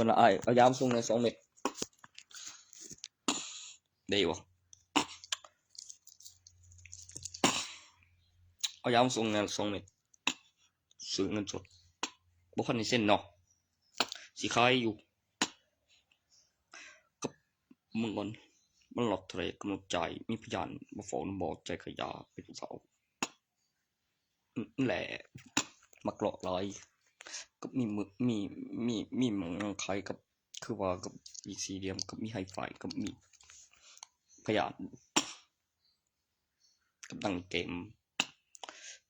นะไอ้เอายามส่งใน2 เม็ดได้บ่เอายามส่งใน2 เม็ดซื้อเงินสดบ่คันได้เซ็นเนาะสิขายอยู่กับมึงก่อนมันหลอกเท่าไหร่กำหนดจ่ายมีพยานมาฟ้องบอกใจขยาเป็นผู้สาวแหละมักหลอกหลายกับมีมึกมีหมองใครกับคือว่ากับอีซีเดียมกับมีไฮไฟกับมีพยานกับดังเกม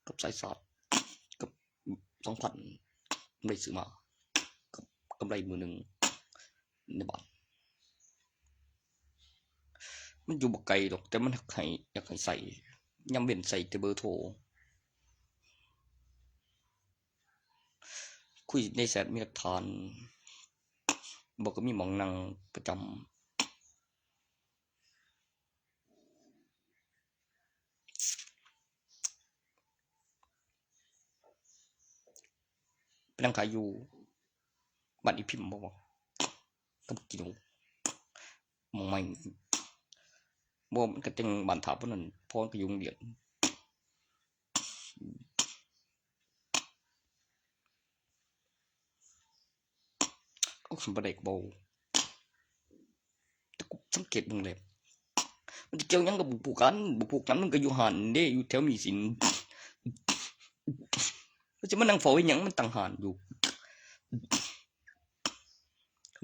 กับสายสาดกับ2,000ได้ซื้อมากับกำไรมือหนึ่งในบ้านมันอยู่บ่ไกลหรอกแต่มันอยากให้ใส่ยำเว้นใส่แต่เบอร์โทรคุยในแชทมีหลักฐานบอกก็มีหมองนั่งประจำไปนั่งขายอยู่บ้านอีพิมพ์บ่กับกินหมองใหม่บ่มันก็จังบ้านถาพวกนั้นพอก็อยู่โรงเรียนก็สมบัติบ่แต่กูสังเกตเบิ่งแล้วมันเกี่ยวหยังกับบุกผูกกันมันก็อยู่หันเด้อยู่แถวมีสินมันจะมานั่งเฝ้าอีหยังมันตั้งหานอยู่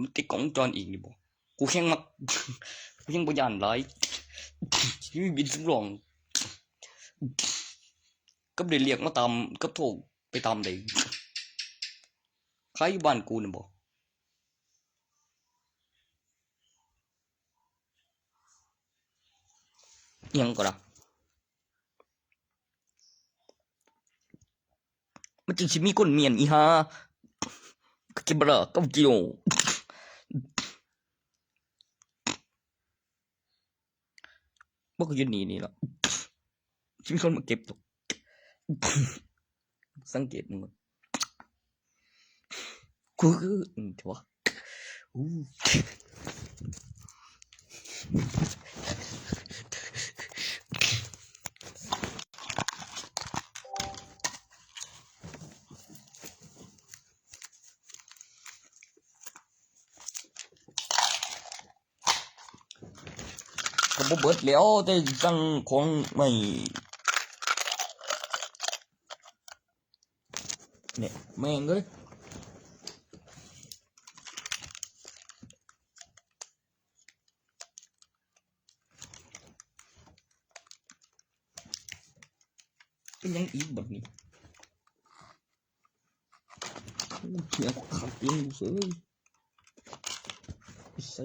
มันติดกล้องวงจรอีกนี่บ่กูแค่มักกูยังบ่ย้านหลายชีวิตบินสำรองกับได้เรียกมาตามกับโทรไปตามได้ใครอยู่บ้านกูน่ะบ่ยังก็ล่ะมันจึงสิมีคนเมียนอีห่าก็คิดบ่ล่ะกับจิโอบ่ก็อยู่นี่ล่ะสิมีคนมาเก็บตกสังเกตมึงกูคือถือว่าก็บ่เบิดแล้วแต่สั่งของใหม่เนี่ยแม่งเอ้ยเป็นยังอีกบัดนี้เสียขาดเองเสยใส่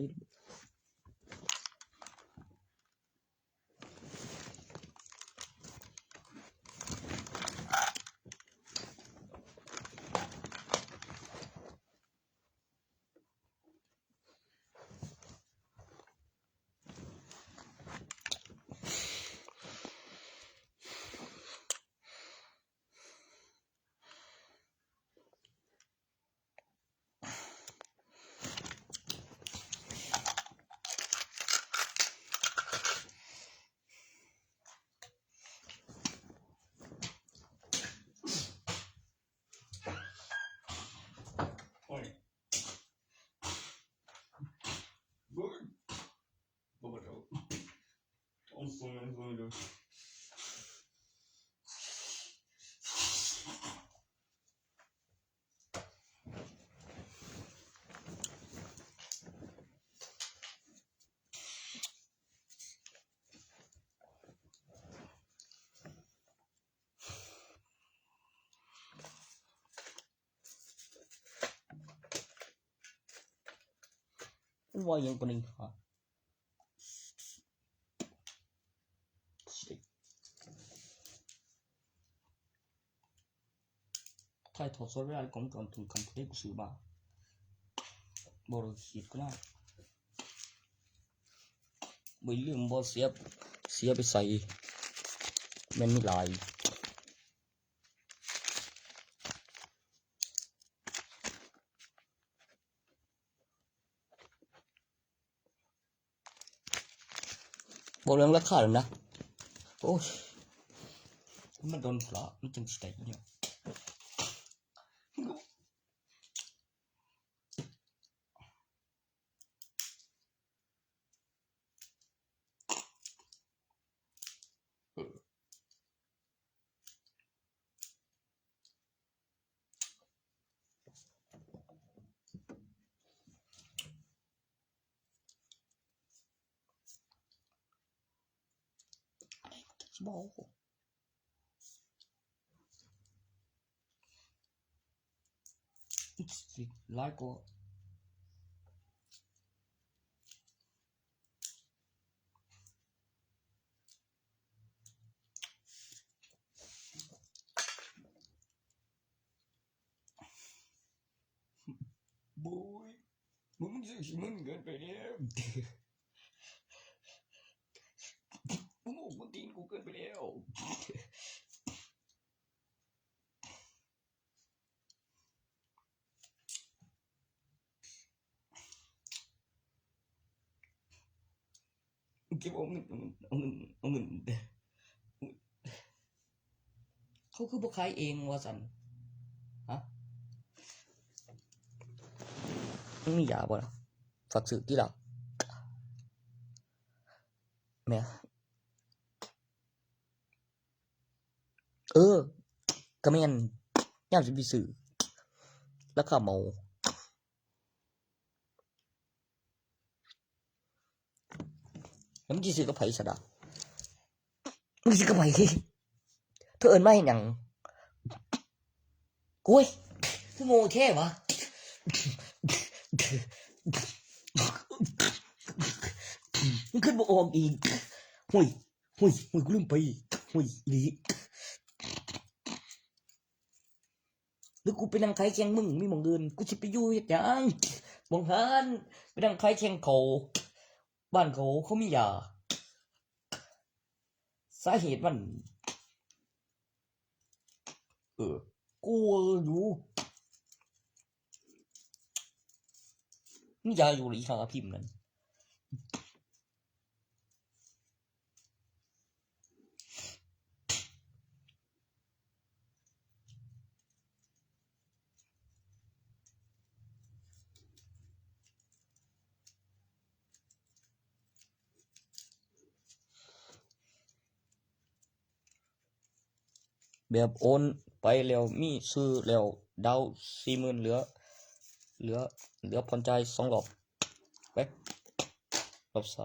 ว่ายังปนิงหาถ่ายทอดสดเวลาของจอนถึงคำพูดกูซื้อมาบ่รู้คิดก็น่าบ่ลืมบ่เสียไปใส่แม่นมีหลาย บอกเรื่องราคาแล้วนะโอ้ยมันโดนพระมันจังสิได้เนี่ยสิบอกสิหลายกว่าบุยมึงซื้อสิมึงเกินไปแล้วมึงโอ้มึงตีนกูเกินไปแล้วเก็บเอาเงินเขาคือบ่ขายเองว่าสันฮะมันมียาบ่ล่ะฝากซื้อที่หลักแม่ก็แม่นยามสิไปซื้อราคาเหมาแล้วมึงสิซื้อกับไผซะดะมึงสิกับไผเธอเอิ้นมาเฮ็ดหยังโอ้ยคือโง่แท้วะมันขึ้นบ่ออกอีกหุ้ยกูลืมไปหุ้ยอีหลีหรือกูไปนั่งขายแข่งมึงมีหม่องอื่นกูสิไปอยู่เฮ็ดหยังบ่หันไปนั่งขายแข่งเขาบ้านเขามียาสาเหตุมันกูอยู่มียาอยู่หรืออีหาพิมพ์นั่นแบบโอนไปแล้วมีซื้อแล้วดาว40,000เหลือผ่อนจ่าย2รอบไปรอบ3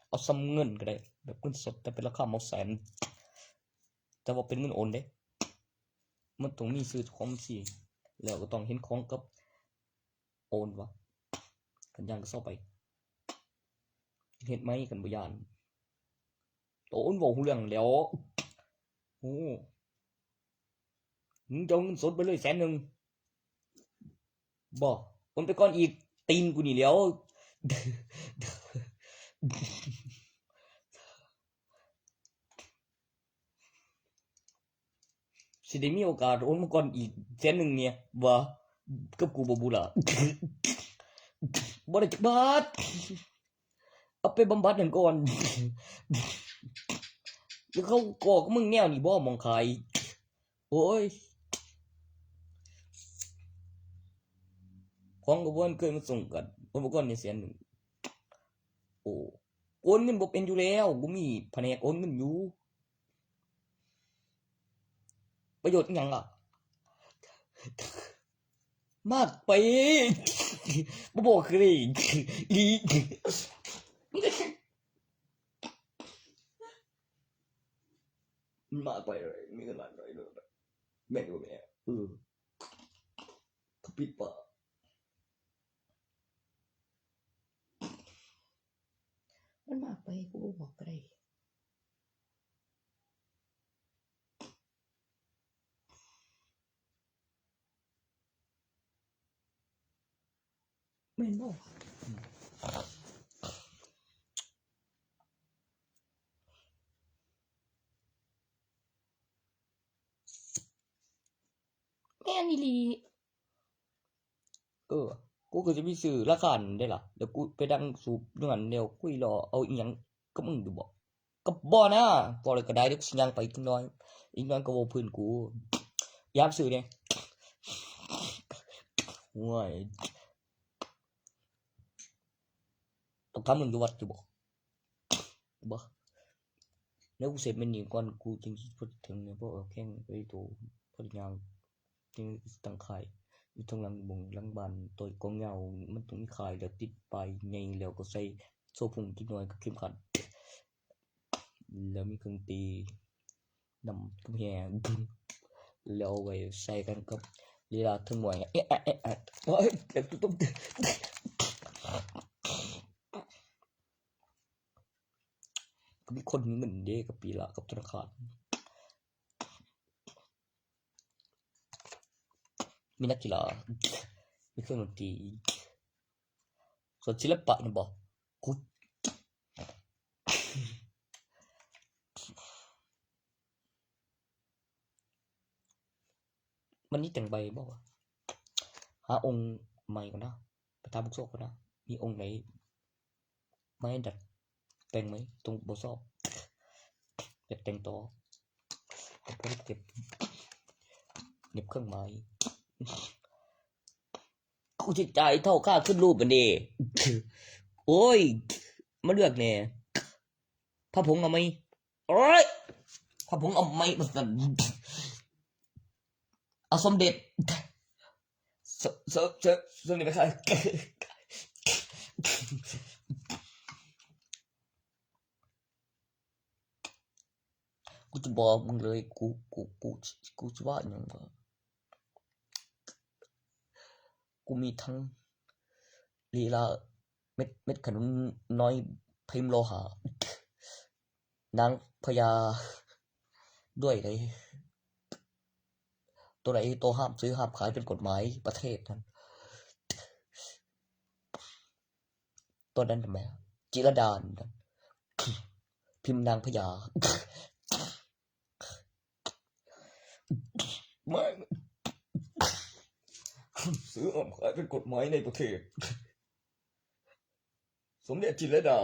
เอาซ้ำเงินก็ได้แบบเงินสดแต่เป็นราคาหมดแสนแต่ว่าเป็นเงินโอนเด้มันต้องมีซื้อของสิแล้วก็ต้องเห็นของกับโอนวะกันย่างก็เศร้าไปเห็นไหมกันบ่ยานโอนบอกหูเรื่องแล้วโอ้มึงจะเอาเงินสดไปเลย100,000บ่โอนไปก่อนอีกตีนกูนี่แล้วสิได้มีโอกาสโอนมาก่อนอีก100,000เนี่ยบ่กับกูบ่บุล่ะบ่ได้จักบาทเอาไปบำบัดนั่นก่อนแล้วเขาก่อกับมึงแนวนี่บ่มองขายโอ้ยของก็บ่เคยมาส่งกันโอนมาก่อนนี่100,000โอ้โอนเงินบ่เป็นอยู่แล้วบ่มีแผนกโอนเงินอยู่ประโยชน์อิหยังล่ะมากไปบ่บอกคือได้อีมันมากไปเลยมีเงินล้านเลยแม่นบ่แม่เขาปิดปากมันมากไปกูบ่บอกก็ได้แม่นบ่แม่นอีหลีเออ กูก็จะไปซื้อราคานั้นได้ล่ะเดี๋ยวกูไปดังสูบเงินเดี๋ยวคุยรอเอาอีหยังก็มึงดูบอกก็บ่นะบ่เลยก็ได้เดี๋ยวสิยังไปอีกหน้อยอีกหน้อยก็บ่เพิ่นกูยามซื้อเนี่ยโอ้ยต้องทำมึงอยู่วัดอยู่บ่บ่แล้วกูเสร็จมันนี่ก่อนกูจึงสิพูดถึงเนี่ยเพราะแข่งไปโตพอดีงามจึงตั้งค่ายอยู่ทางหลังบงหลังบ้านตัวกองเหงามันต้องมีค่ายแล้วติดป้ายใหญ่แล้วก็ใส่โซ่พุงจักหน่อยก็เข้มขัดแล้วมีเครื่องตีนำกำแพงแล้วเอาไว้ใส่กันกับลีลาทั้งหมวยเอ๊ะเอ๊ะเอ๊ะเอ๊ะโอ้ยเจ็บตุ้มก็มีคนมีเงินเด้กับปีละกับธนาคารมีนักกีฬามีเครื่องดนตรีส่วนศิลปะเนี่ยบอกกูมันนี่แต่งใบบอกว่าหาองค์ใหม่ก่อนนะไปตามบุกโซกก่อนนะมีองค์ไหนไม่ดัดแต่งไหมตรงบทสอบอยากแต่งต่อผมก็เก็บเก็บเครื่องไม้กูจิตใจเท่าค่าขึ้นรูปมันดีโอ้ยมาเลือกเนี่ยพระผงเอาไหมโอ้ยพระผงเอาไหมมาสั่นเอาสมเด็จสมเด็จไปค่ะกูจะบอกมึงเลยกูจะว่าอย่างไรกูมีทั้งลีลาเม็ดขนุนน้อยพิมพ์โลหะนางพญาด้วยเลยตัวไหนตัวห้ามซื้อห้ามขายเป็นกฎหมายประเทศนั้นตัวนั้นทำไมจิรดานพิมพ์นางพญาไม่ซื้อห้ามขายเป็นกฎหมายในประเทศสมเด็จจิรดา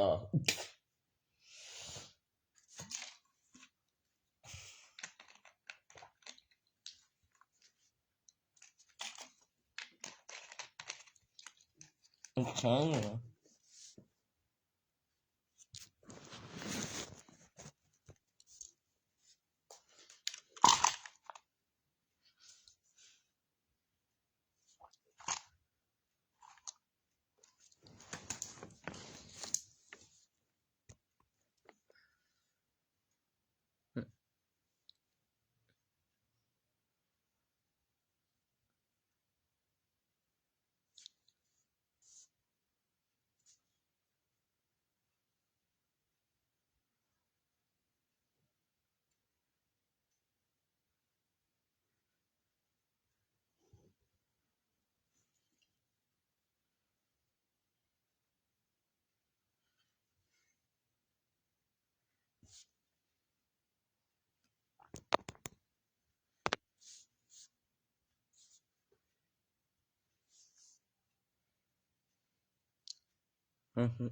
อือฮึ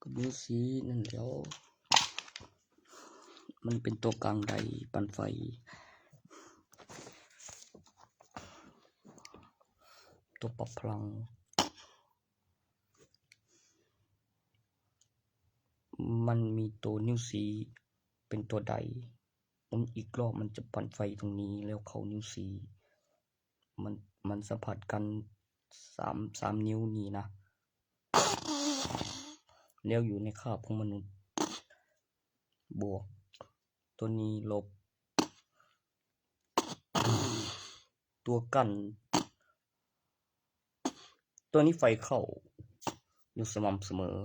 ก็ดูสินั่นแล้วมันเป็นตัวกลางใดปั่นไฟตัวปรับพลังมันมีตัวนิ้วสีเป็นตัวใดมันอีกรอบมันจะปั่นไฟตรงนี้แล้วเขานิ้วสีมันสัมผัสกันสามนิ้วนี้นะแล้วอยู่ในคาบของมนุษย์บวกตัวนี้ลบตัวกั้นตัวนี้ไฟเข้าอยู่สม่ำเสมอ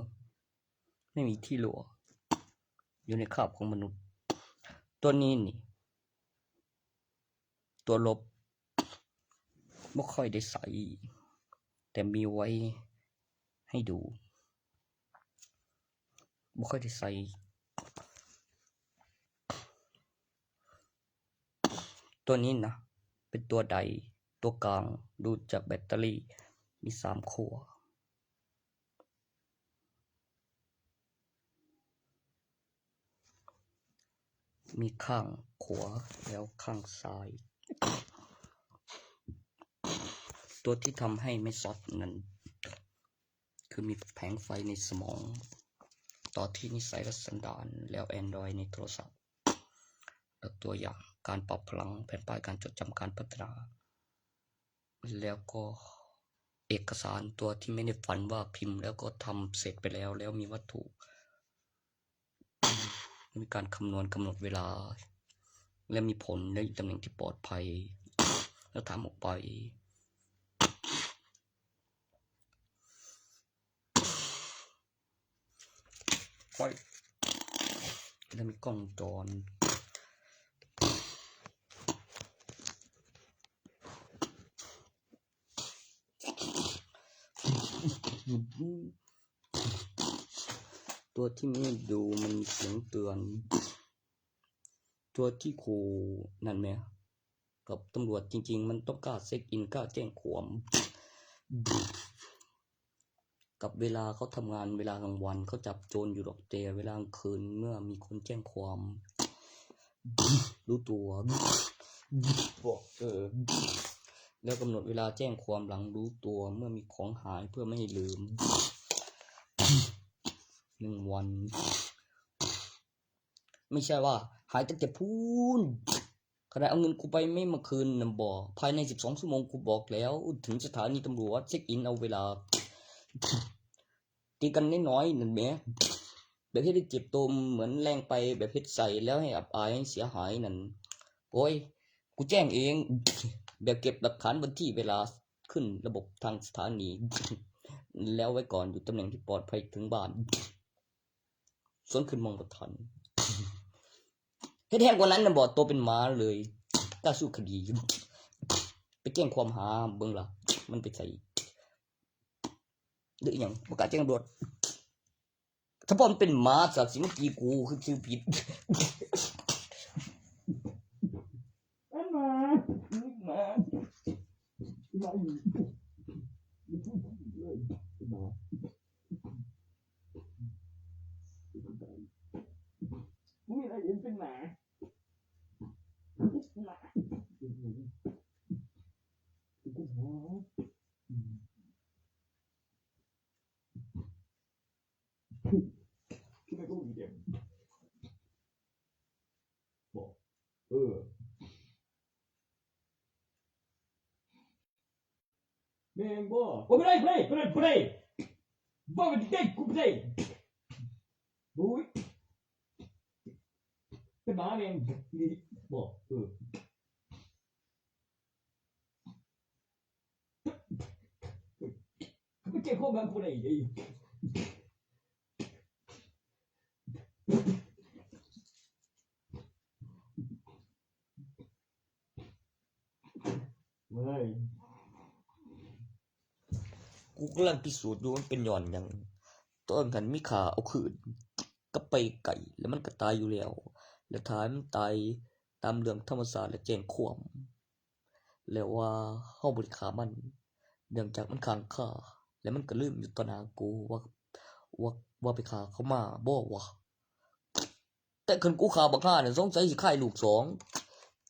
ไม่มีที่รั่วอยู่ในคาบของมนุษย์ตัวนี้นี่ตัวลบไม่ค่อยได้ใส่แต่มีไว้ให้ดูไม่ค่อยได้ใส่ตัวนี้นะเป็นตัวใดตัวกลางดูจากแบตเตอรี่มี3 ขั้วมีข้างขวาแล้วข้างซ้ายตัวที่ทำให้ไม่ช็อตนั้นคือมีแผงไฟในสมองต่อที่นิสัยและสันดานแล้ว Android ในโทรศัพท์แล้วตัวอย่างการปรับพลังแผ่นป้ายการจดจำการพัฒนาแล้วก็เอกสารตัวที่ไม่ได้ฝันว่าพิมพ์แล้วก็ทำเสร็จไปแล้วมีวัตถุมีการคำนวณกำหนดเวลาและมีผลและตำแหน่งที่ปลอดภัยแล้วทำออกไปแล้วมีกล้องจรตัวที่ไม่ดูมันมีเสียงเตือนตัวที่ขู่นั่นไหมกับตำรวจจริงๆมันต้องกล้าเช็คอินกล้าแจ้งความกับเวลาเขาทำงานเวลากลางวันเขาจับโจรอยู่หรอกแต่เวลากลางคืนเมื่อมีคนแจ้งความรู้ตัวบอกแล้วกำหนดเวลาแจ้งความหลังรู้ตัวเมื่อมีของหายเพื่อไม่ให้ลืม1 วันไม่ใช่ว่าหายตั้งแต่พูนขณะเอาเงินกูไปไม่มาคืนนำบอกภายใน12 ชั่วโมงกูบอกแล้วถึงสถานีตำรวจเช็คอินเอาเวลาตีกันน้อยๆนั่นแหมแบบที่ได้เจ็บตัวเหมือนแรงไปแบบเพชรใส่แล้วให้อับอายให้เสียหายนั่นโอ้ยกูแจ้งเองแบบเก็บหลักฐานวันที่เวลาขึ้นระบบทางสถานีแล้วไว้ก่อนอยู่ตำแหน่งที่ปลอดภัยถึงบ้านส่วนขึ้นมองบ่ทันให้แทงกว่านั้นนะบอกตัวเป็นม้าเลยกล้าสู้คดีไปแจ้งความหาเบิ่งล่ะมันไปใส่ หรืออย่างประกาศแจ้งตำรวจถ้าพ่อมันเป็นหมาสัตว์สิมันตีกูคือชื่อผิดมามึงอะไรเห็นเป็นหมาที่ไม่ก็มีเดียมบอกแม่งบ่ไม่ได้บ่มันเด็กกูไม่ได้บุ้ยเป็นหมาแม่งบอกไม่เจ็บข้อมันกูได้ไอ้ไม่กูกำลังพิสูจน์ดูมันเป็นย้อนอย่างต้นกันมีขาเอาคืนก็ไปไก่แล้วมันก็ตายอยู่แล้วแล้วท้ายมันตายตามเรื่องธรรมศาสตร์และแจ้งความแล้วว่าเฮาบ่ได้ฆ่ามันเนื่องจากมันค้างคาแล้วมันก็ลืมอยู่ต่อหน้ากูว่าไปฆ่าเขามาบ่วะแต่คันกูฆ่าบักห่าเนี่ยสงสัยสิฆ่าลูกสอง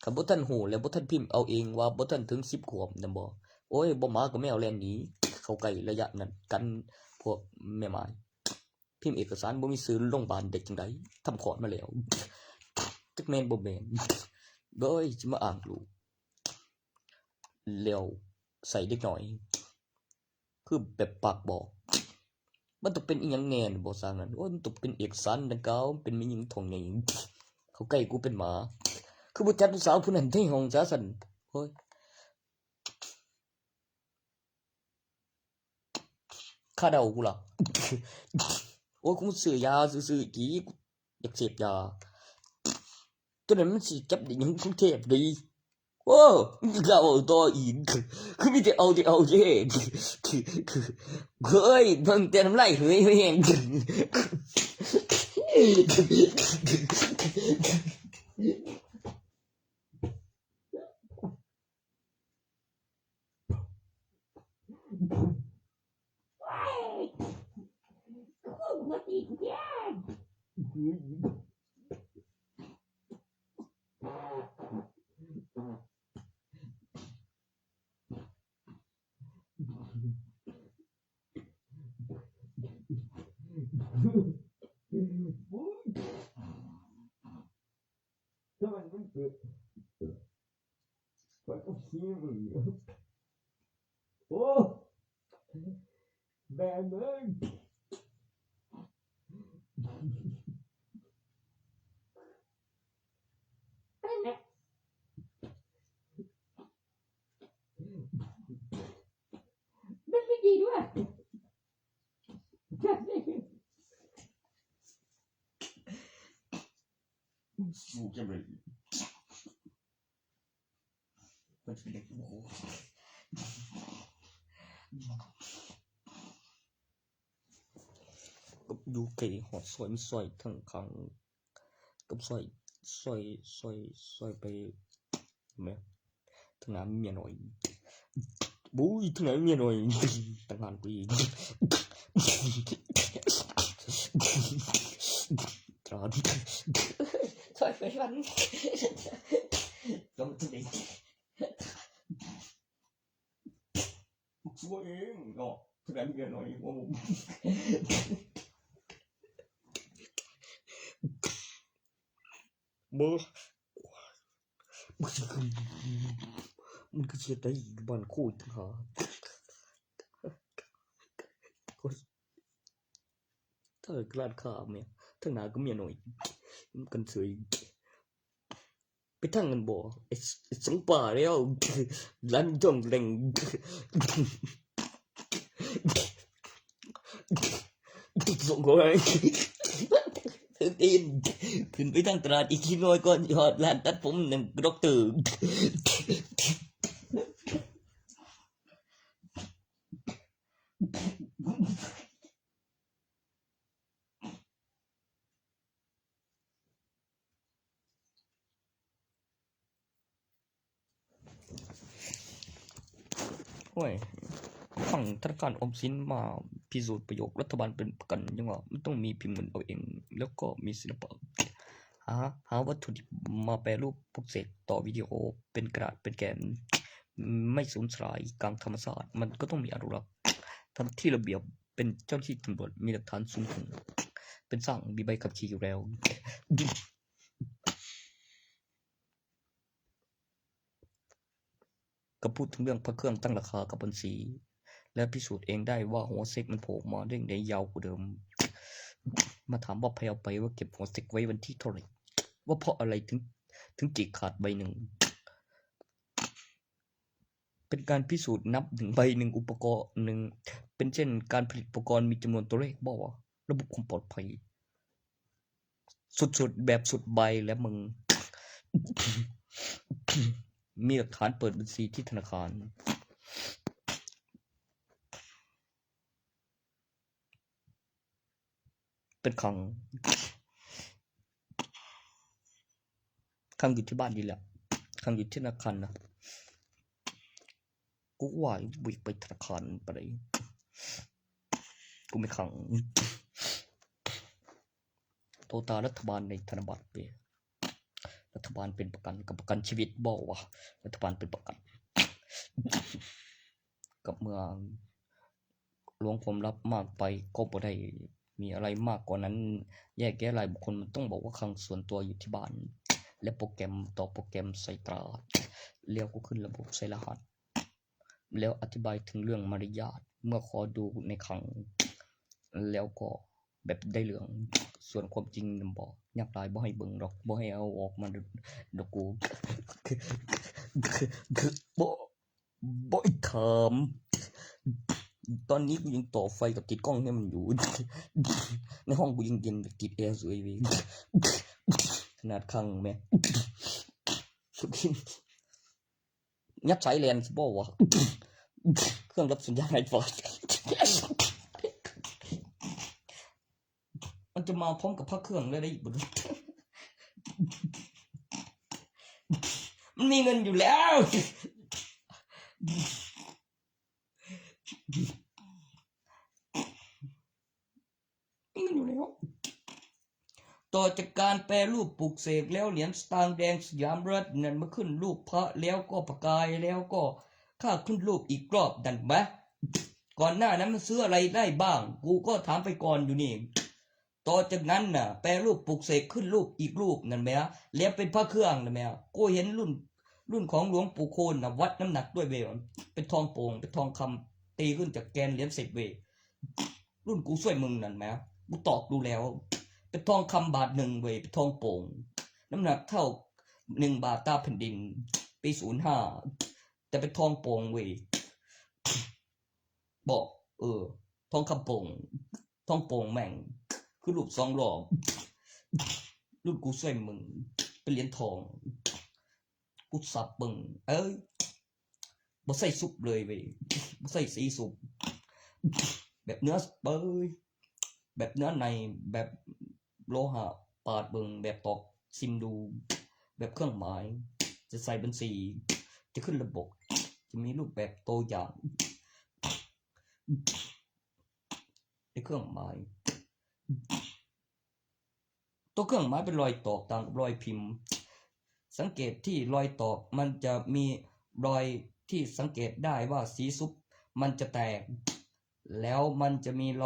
คันบ่ทันฮู้แล้วบ่ทันพิมพ์เอาเองว่าบ่ทันถึง10ขวบนำบ่โอ้ยบ่หมาก็แมวแล่นหนีเข้าใกล้ระยะนั้นกันพวกแม่ไม้พิมพ์เอกสารบ่มีชื่อโรงพยาบาลเด็กจังได๋ทำคลอดมาแล้วจักแม่นบ่แม่นโดยสิมาอ้างลูกแล้วใส่เด็กน้อยคือแบบปากบอกมันต้องเป็นอีหยังแน่บ่สร้างนั้นโอ้ยมันต้องเป็นเอกสารดังกล่าวเป็นมีหญิงท้องใหญ่เขาใกล้กูเป็นหมาคือบ่จัดผู้สาวผู้นั้นในห้องซะซั่นโอ้ยค่าเดากูล่ะโอ้ยกูซื้อยาซื่อๆกี่อยากเสพยาตัวนั้นมันสิจับได้หยังกรุงเทพดีโอ้เราตัวอีกคือมีแต่เอาเย่เฮ้ยเพิ่งเตือนน้ำลายเฮ้ยเฮ้ยแห้งถ้ามันเกิดมันก็ขี้มึงโอ้แบนเลยมันไม่ดีด้วยกูจะไปมันเป็นเด็กโอ้โหกับอยู่ไกลหอดซอยมันซอยทั้งครั้งกับซอยไปแม่ทางน้ำเมียหน่อยบุ้ยทางน้ำเมียหน่อยต่างงานกูอีกตราดซอยไปวันต้องตัวเองช่วยเองเนาะทางน้ำเมียหน่อยว่าผมบ่มันก็เสียได้บ้านคู่ทั้งหาถ้ากลาดข้ามเนี่ยทั้งหนาก็เมียหน่อยมันกันเสยไปทั้งกันบ่ไอ้สังป่าแล้วลันจ้องแรงส่งก็ไอ้ตีนขึ้นไปทางตลาดอีกทีน้อยก่อนยอดร้านตัดผมนั่นด็อกเตอร์ ห้วยฝั่งธนาคารออมสินมาพิสูจน์ประโยครัฐบาลเป็นประกันยังว่ามันต้องมีพิมพ์เงินเอาเองแล้วก็มีศิลปะหาวัตถุดิบมาแปรรูปปลุกเสกต่อวิดีโอเป็นกระดาษเป็นแกนไม่สูญสลายกลางธรรมชาติมันก็ต้องมีอนุรักษ์ทำที่ระเบียบเป็นเจ้าหน้าที่ตำรวจมีหลักฐานสูงถึงเป็นสร้างมีใบขับขี่อยู่แล้วก็พูดถึงเรื่องพระเครื่องตั้งราคากับบัญชีและพิสูจน์เองได้ว่าหัวเซ็กมันโผล่มาเด้งได้ยาวกว่าเดิมมาถามว่าใครเอาไปว่าเก็บหัวเซ็กไว้วันที่เท่าไหร่ว่าเพราะอะไรถึงจิกขาดใบหนึ่งเป็นการพิสูจน์นับหนึ่งใบหนึ่งอุปกรณ์หนึ่งเป็นเช่นการผลิตอุปกรณ์มีจำนวนตัวเลขบอกว่าระบบความปลอดภัยสุดๆแบบสุดใบและมึง มีหลักฐานเปิดบัญชีที่ธนาคารเป็นครั้งอยู่ที่บ้านดีแหละครั้งอยู่ที่ธนาคารนะกูว่าวิ่งไปธนาคารไปเลยกูไม่ขังโตตารัฐบาลในธนบัตรไปรัฐบาลเป็นประกันกับประกันชีวิตบอกว่ารัฐบาลเป็นประกันกับเมื่อหลวงผมรับมากไปก็บ่ได้มีอะไรมากกว่านั้นแยกแยะรายบุคคลมันต้องบอกว่าครั้งส่วนตัวอยู่ที่บ้านและโปรแกรมต่อโปรแกรมใส่ตราเลี้ยวก็ขึ้นระบบใส่รหัสแล้วอธิบายถึงเรื่องมารยาทเมื่อขอดูในครั้งแล้วก็แบบได้เรื่องส่วนความจริงนำบอกอยากตายบ่ให้เบิ่งดอกบ่ให้เอาออกมาดอกกูบ่ถามตอนนี้กูยังต่อไฟกับติดกล้องให้มันอยู่ในห้องกูยังเย็นติดแอร์สวยเว้ยขนาดข้างแม่ยัดสายแลนสิบ่วะเครื่องรับสัญญาณไอโฟนมันจะมาพร้อมกับพระเครื่องได้อีกบ่มันมีเงินอยู่แล้วมีเงินอยู่แล้วต่อจากการแปรรูปปลุกเสกแล้วเหรียญสตางค์แดงสยามรัฐนั่นมาขึ้นรูปพระแล้วก็ประกายแล้วก็ข้าขึ้นรูปอีกรอบดันไหมก่อนหน้านั้นมันซื้ออะไรได้บ้างกูก็ถามไปก่อนอยู่นี่ต่อจากนั้นน่ะแปรรูปปลุกเสกขึ้นรูปอีกรูปนั่นไหมแล้วเป็นพระเครื่องนั่นไหมกูเห็นรุ่นของหลวงปู่โคนนะวัดน้ำหนักด้วยเวเป็นทองโป่งเป็นทองคำตีขึ้นจากแกนเหรียญ10 เวรุ่นกูช่วยมึงนั่นไหมกูตอกดูแล้วเป็นทองคำบาท1 เวเป็นทองโป่งน้ำหนักเท่า1 บาทตาแผ่นดินปี05แต่เป็นทองโป่งเวบอกทองคำโป่งทองโป่งแม่งคือรูป2 รอบรุ่นกูช่วยมึงเป็นเหรียญทองกูสับมึงบ่ใส่ซุปเลยเว้ยบ่ใส่สีซุปแบบเนื้อแบบเนื้อในแบบโลหะปาดเบิ่งแบบตอกซิมดูแบบเครื่องหมายจะใส่บัญชีจะขึ้นระบบจะมีรูปแบบตัวอย่างในเครื่องหมายตัวเครื่องหมายเป็นรอยตอกต่างกับรอยพิมพ์สังเกตที่รอยตอกมันจะมีรอยที่สังเกตได้ว่าสีซุปมันจะแตกแล้วมันจะมีร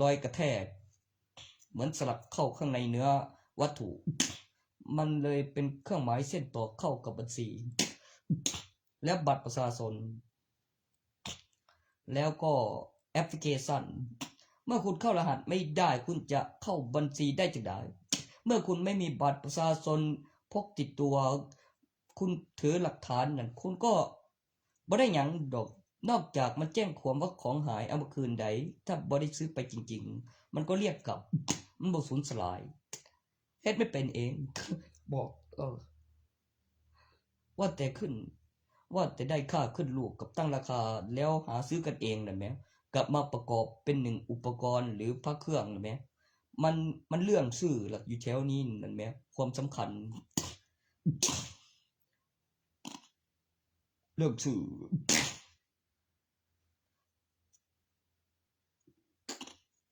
อยกระแทกเหมือนสลักเข้าข้างในเนื้อวัตถุมันเลยเป็นเครื่องหมายเส้นต่อเข้ากับบัญชีและบัตรประชาชนแล้วก็แอปพลิเคชันเมื่อคุณเข้ารหัสไม่ได้คุณจะเข้าบัญชีได้จากไหนเมื่อคุณไม่มีบัตรประชาชนพกติดตัวคุณถือหลักฐานนั่นคุณก็บ่ได้หยังดอกนอกจากมันแจ้งความว่าของหายเอามาคืนใดถ้าบ่ได้ซื้อไปจริงๆมันก็เรียกกลับมันบ่สูญสลายเฮ็ดไม่เป็นเองบอกว่าแต่ได้ค่าขึ้นลูกกับตั้งราคาแล้วหาซื้อกันเองนั่นแหมกลับมาประกอบเป็น1 อุปกรณ์หรือพระเครื่องนั่นแหมมันเรื่องชื่อหลักอยู่แถวนี้นั่นแหมความสำคัญ เลิกสื่อ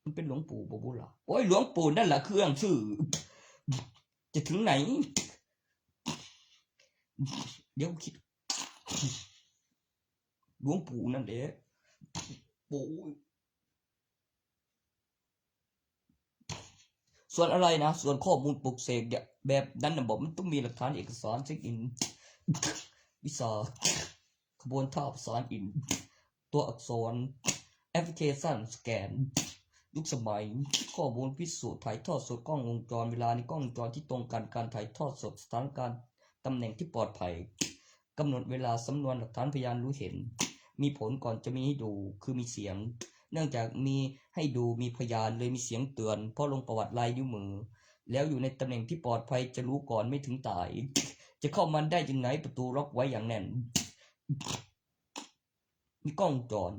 มันเป็นหลวงปู่บุล่ะโอ้ยหลวงปู่นั่นแหละเครื่องสื่อจะถึงไหนเดี๋ยวคิดหลวงปู่นั่นเด้ปู่ส่วนอะไรนะส่วนข้อมูลปลุกเสกเนี่ยแบบนั้นนะบอกมันต้องมีหลักฐานเอกสารเช็คอินวิสาขบวนท่าภาษาอินตัวอักษรแอปพลิเคชันสแกนยุคสมัยข้อมูลพิสูจน์ถ่ายทอดสดกล้องวงจรเวลาในกล้องวงจรที่ตรงกันการถ่ายทอดสดสถานการณ์ตำแหน่งที่ปลอดภัยกำหนดเวลาสำนวนหลักฐานพยานรู้เห็นมีผลก่อนจะมีให้ดูคือมีเสียงเนื่องจากมีให้ดูมีพยานเลยมีเสียงเตือนเพราะลงประวัติลายนิ้วมือแล้วอยู่ในตำแหน่งที่ปลอดภัยจะรู้ก่อนไม่ถึงตายจะเข้ามันได้ยังไงประตูล็อกไว้อย่างแน่นมีกล้องวงจร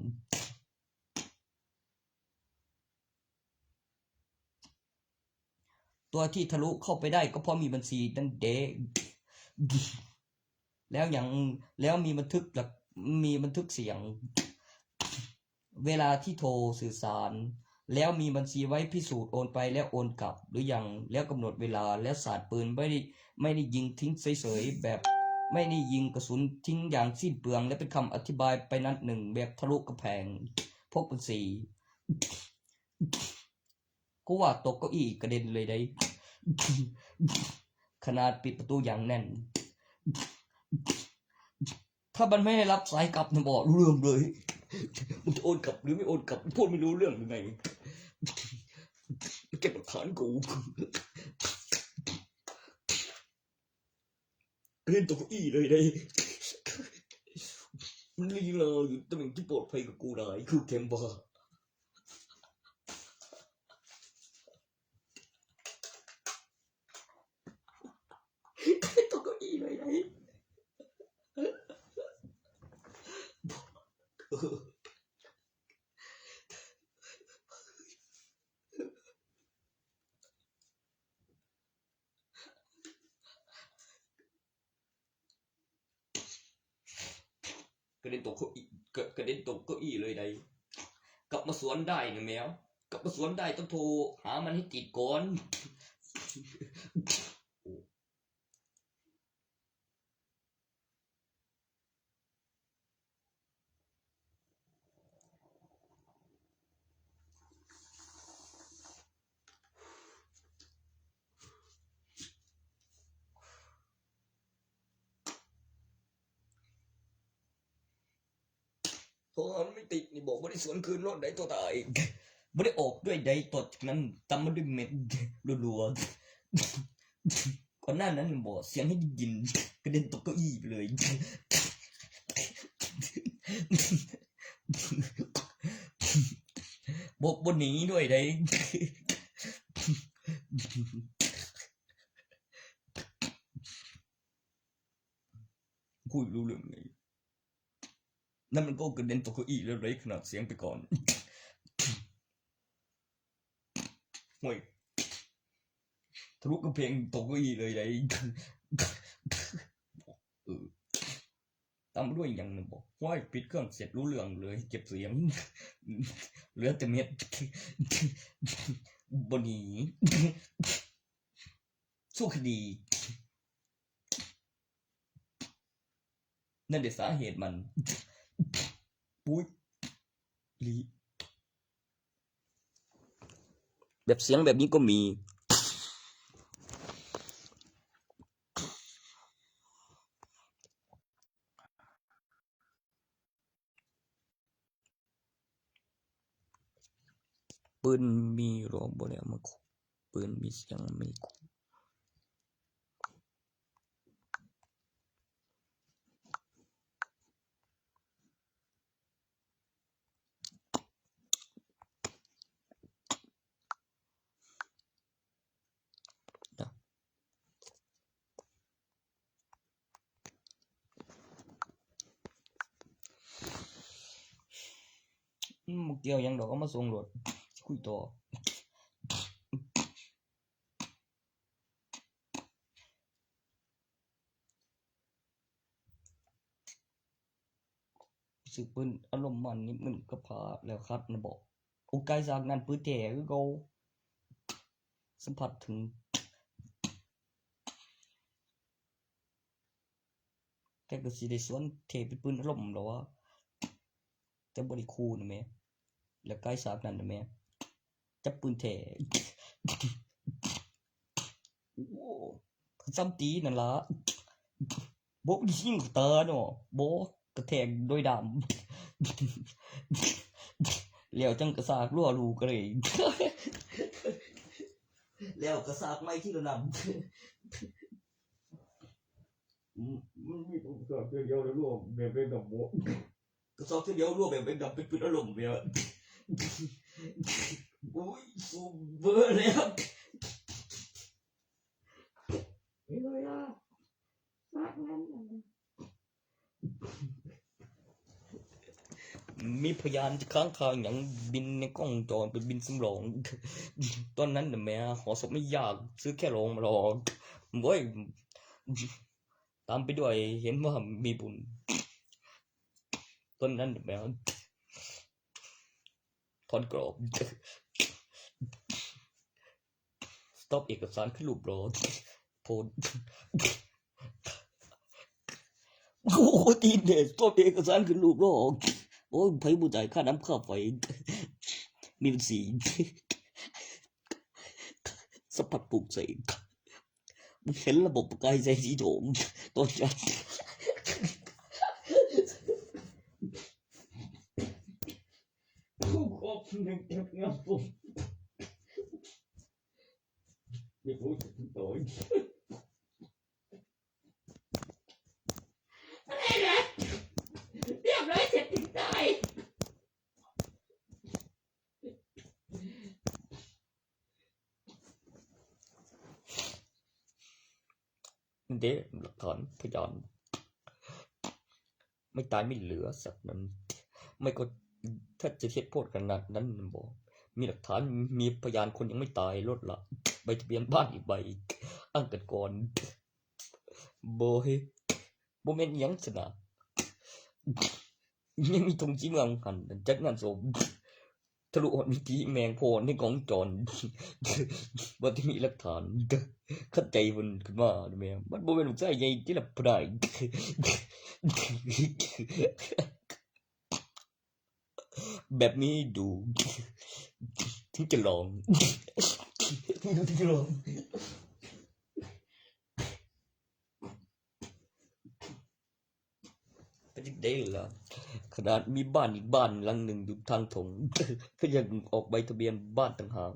ตัวที่ทะลุเข้าไปได้ก็เพราะมีบัญชีนั่นเด้แล้วมีบันทึกเสียงเวลาที่โทรสื่อสารแล้วมีบัญชีไว้พิสูจน์โอนไปแล้วโอนกลับหรือยังแล้วกำหนดเวลาแล้วศาสตร์ปืนไม่ได้ยิงทิ้งเฉยๆแบบไม่ได้ยิงกระสุนทิ้งอย่างสิ้นเปลืองและเป็นคำอธิบายไปนัดหนึ่งแบบทะลุกระแพงพกบัญชีกูว่าตกเก้าอี้กระเด็นเลยได้ขนาดปิดประตูอย่างแน่นถ้ามันไม่ได้รับสายกลับเนี่ยบอกรู้เรื่องเลยมันจะโอนกลับหรือไม่โอนกลับพูดไม่รู้เรื่องยังไงเก็บหลักฐานกูเล่นตัวเก้าอี้เลยได้มันลีลาอยู่ตำแหน่งที่ปลอดภัยกับกูได้คือเกมบ้าเล่นตัวเก้าอี้เลยได้กระเด็นตกเก้าอี้กระเด็นตกเก้าอี้เลยได้กลับมาสวนได้นะแมวกลับมาสวนได้ต้องโทรหามันให้ติดก่อนโทรหามันไม่ติดนี่บอกว่าได้สวนคืนรถได้ตัวตายไม่ได้ออกด้วยใดตดจากนั้นตามมาด้วยเม็ดรัวๆก่อนหน้านั้นบอกเสียงให้ได้ยินกระเด็นตกเก้าอี้ไปเลยบอกบนหนีด้วยได้พูดรู้เรื่องไงนั่นมันก็กระเด็นตกเก้าอี้แล้วเลยขนาดเสียงไปก่อนห่วยทะลุกระเพงตกเก้าอี้เลยได้ตามด้วยอย่างหนึ่งบอกว่าปิดเครื่องเสร็จรู้เรื่องเลยเก็บเสียงเหลือแต่เม็ดบนหนีสู้คดีนั่นเดี๋ยวสาเหตุมันปุ้ยลีแบบเสียงแบบนี้ก็มีปืนมีรองบ่แล้วมาขู่ปืนมีเสียงไม่ขู่มึงเกี่ยวยังดอกก็มาส่งรถคุยต่อ ซื้อปืนอารมณ์มันนี่เงินก็พาแล้วครับนะบอกโอกายจากนั้นปืนแท้คือเก่าสัมผัสถึงแต่ก็สิได้สวนเทเป็นปืนอารมณ์แล้วว่าแต่บ่ได้คูนะแม่แล้วกายจากนั้นนะแม่จับปืนแท้โอ้ซ้ำตีนั่นล่ะบ่ยิงตาเนาะบ่กระแทกโดยดำแล้วจังกระซากรั่วรูก็เลยแล้วกระซากไม่ที่ระดับมันมีอุปสรรคเดียวแล้วรวมแบบเป็นดอกบัว กระซอกที่เดียวรั่วแบบเป็นดับเป็นปืนอารมณ์เนี่ยโอ้ยซูเบอร์แล้ว ไม่เลยอ่ะมากงั้น มีพยานค้างคาวอย่างบินในกล้องจรเป็นบินสำรอง ตอนนั้นน่ะแม่หอศพไม่ยากซื้อแค่โรงมาหรอกเว้ยตามไปด้วยเห็นว่ามีบุญตอนนั้นน่ะแม่ถอนกรอบ สต็อปเอกสารขึ้นรูปรอโพสโอ้โหตีนเด็ดสต็อปเอกสารขึ้นรูปรอโอ้ยไผบ่จ่ายค่าน้ำค่าไฟมีเป็นสีสัมผัสปลูกเสกเห็นระบบประกายใจสีโถมตอนจัดผู้ควบคุมเก็บงานผมไม่รู้จะถึงต่อยเรียบร้อยเสร็จถึงตาย เด็หลักฐานพยานไม่ตายไม่เหลือสักนั้นไม่ก็ถ้าจะเท็จโพดขนาดนั้นบอกมีหลักฐานมีพยานคนยังไม่ตายลดละใบทะเบียนบ้านอีกใบอ้างกันก่อนโบยโบแม่นหยังสนะยังมีธงชี้เมืองหันจัดงานศพทะลุหดวิธีแมงโพในกองจรว่าที่มีหลักฐานเข้าใจมันขึ้นมาแม่มันโบเป็นลูกชายใหญ่ที่ละพรายแบบนี้ดูถึงจะลองถึงจะลองไปจิกได้ล่ะขนาดมีบ้านอีกบ้านหลังหนึ่งอยู่ทางถงก็ยังออกใบทะเบียนบ้านต่างหาก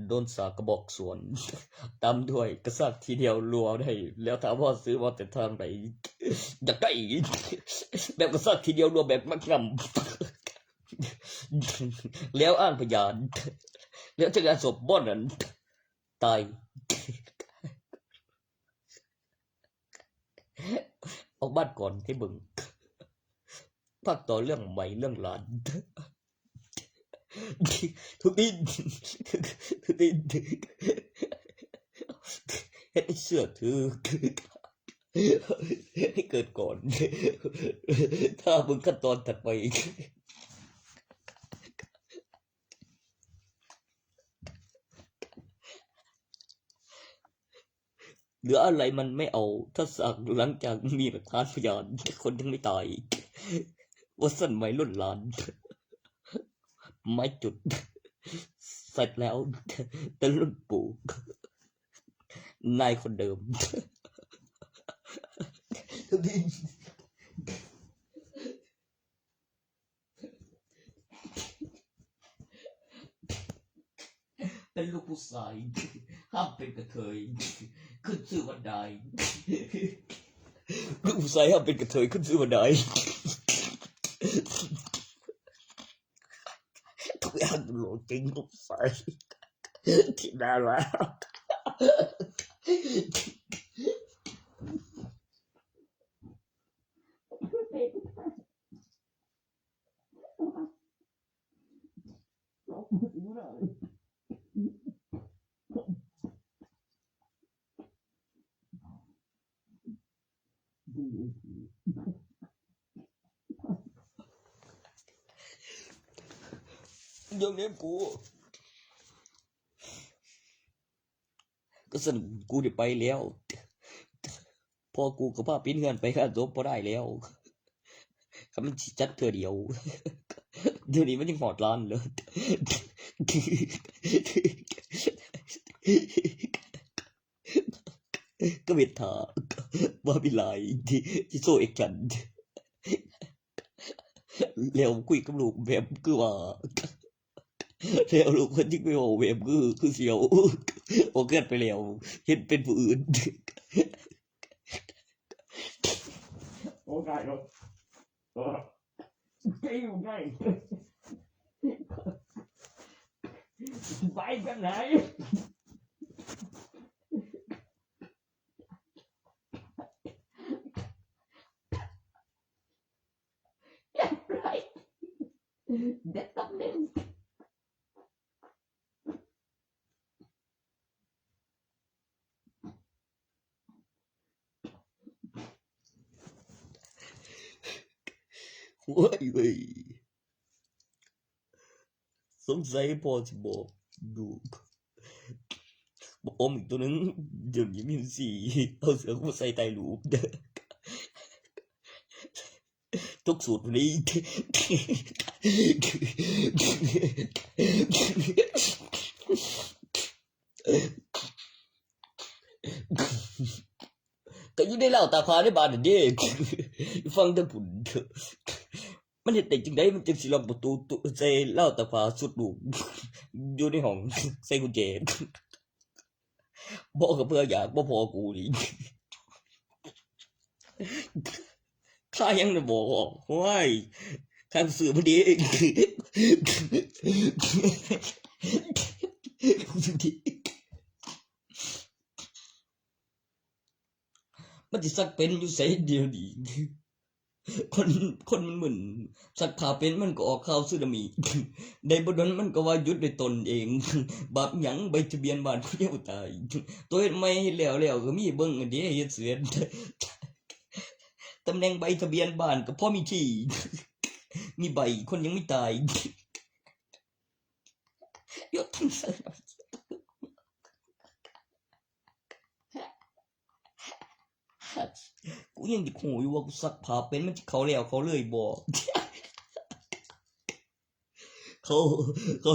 โดนสากกระบอกสวนตามด้วยกระซากทีเดียวรัวได้แล้วถามว่าซื้อมาแต่ทางไหนอยากได้แบบกระซากทีเดียวรัวแบบมักงำแล้วอ้างพยานแล้วจะงานศพบ่อนนั้นตายออกบ้านก่อนให้เบิ่งภาคต่อเรื่องใหม่เรื่องหลานทุกดินทุกดินเฮ็ดให้เชื่อถือให้เกิดก่อนถ้ามึงขั้นตอนถัดไปเหลืออะไรมันไม่เอาถ้าสั่งหลังจากมีหลักฐานพยานคนยังไม่ตายว่าสั้นไหมรุ่นหลานไม้จุดเสร็จแล้วแต่รุ่นปู่นายคนเดิมเป็นลูกผู้ชายห้ามเป็นกระเทยขึ้นชื่อวันใดลูกผู้ชายห้ามเป็นกระเทยขึ้นชื่อวันใดทุกอย่างโหลดจริงลูกชายที่น่ารัก ยังเลี้ยงกูก็สนุกกูได้ไปแล้วพอกูกับพ่อปิ้นเงินไปงานศพพอได้แล้วก็มันสิจัดเธอเดียวเดี๋ยวนี้มันยังหอดร้านเลยก็เวทาว่าพิไลที่โซเอกกันแล้วคุยกับลูกแบบคือว่าแล้วลูกคนที่ไม่บอกแบบคือเสียวโอเกิดไปแล้วเห็นเป็นผู้อื่น โอ้ง่ายเนาะไอ้อยู่ง่ายไปกันไหนไรเด็ดตับเล่นว้ายเว้ยสงสัยพอจะบอกดูบอกอมอีกตัวนึงเดี๋ยวนี้มีสี่เอาเสือมาใส่ใต้ลูกเด้อทุกสูตรวันนี้ก็อยิ่ได้เล่าตาพาได้บาดเด้ฟังแต่ผุนมันเห็นแต่จริงได้มันจึงสิล็อกประตูใส่เล่าตาพาสุดลูกอยู่ในห้องใส่กุญแจบอกกับเพื่ออยากบ่พอกูนี่ข้ายังจะบอกว้ายข้าสื่อมันดีมันจะสักเป็นอยู่ใส่เดียวดีคนมันเหมือนสักขาเป็นมันก็ออกข่าวสึนามิในบดนมันก็ว่าหยุดด้วยตนเองบาปหยังใบทะเบียนบ้านผู้เดียวตายตัวเฮ็ดไม่แล้วก็มีเบิ่งอันเดียวเฮ็ดเสือนตำแหน่งใบทะเบียนบ้านก็พอมีที่มีใบคนยังไม่ตายยกทั้งสารกูยังดิโหอยู่ว่ากูซักผ้าเป็นมันจะเขาแล้วเขาเลยบอกเขา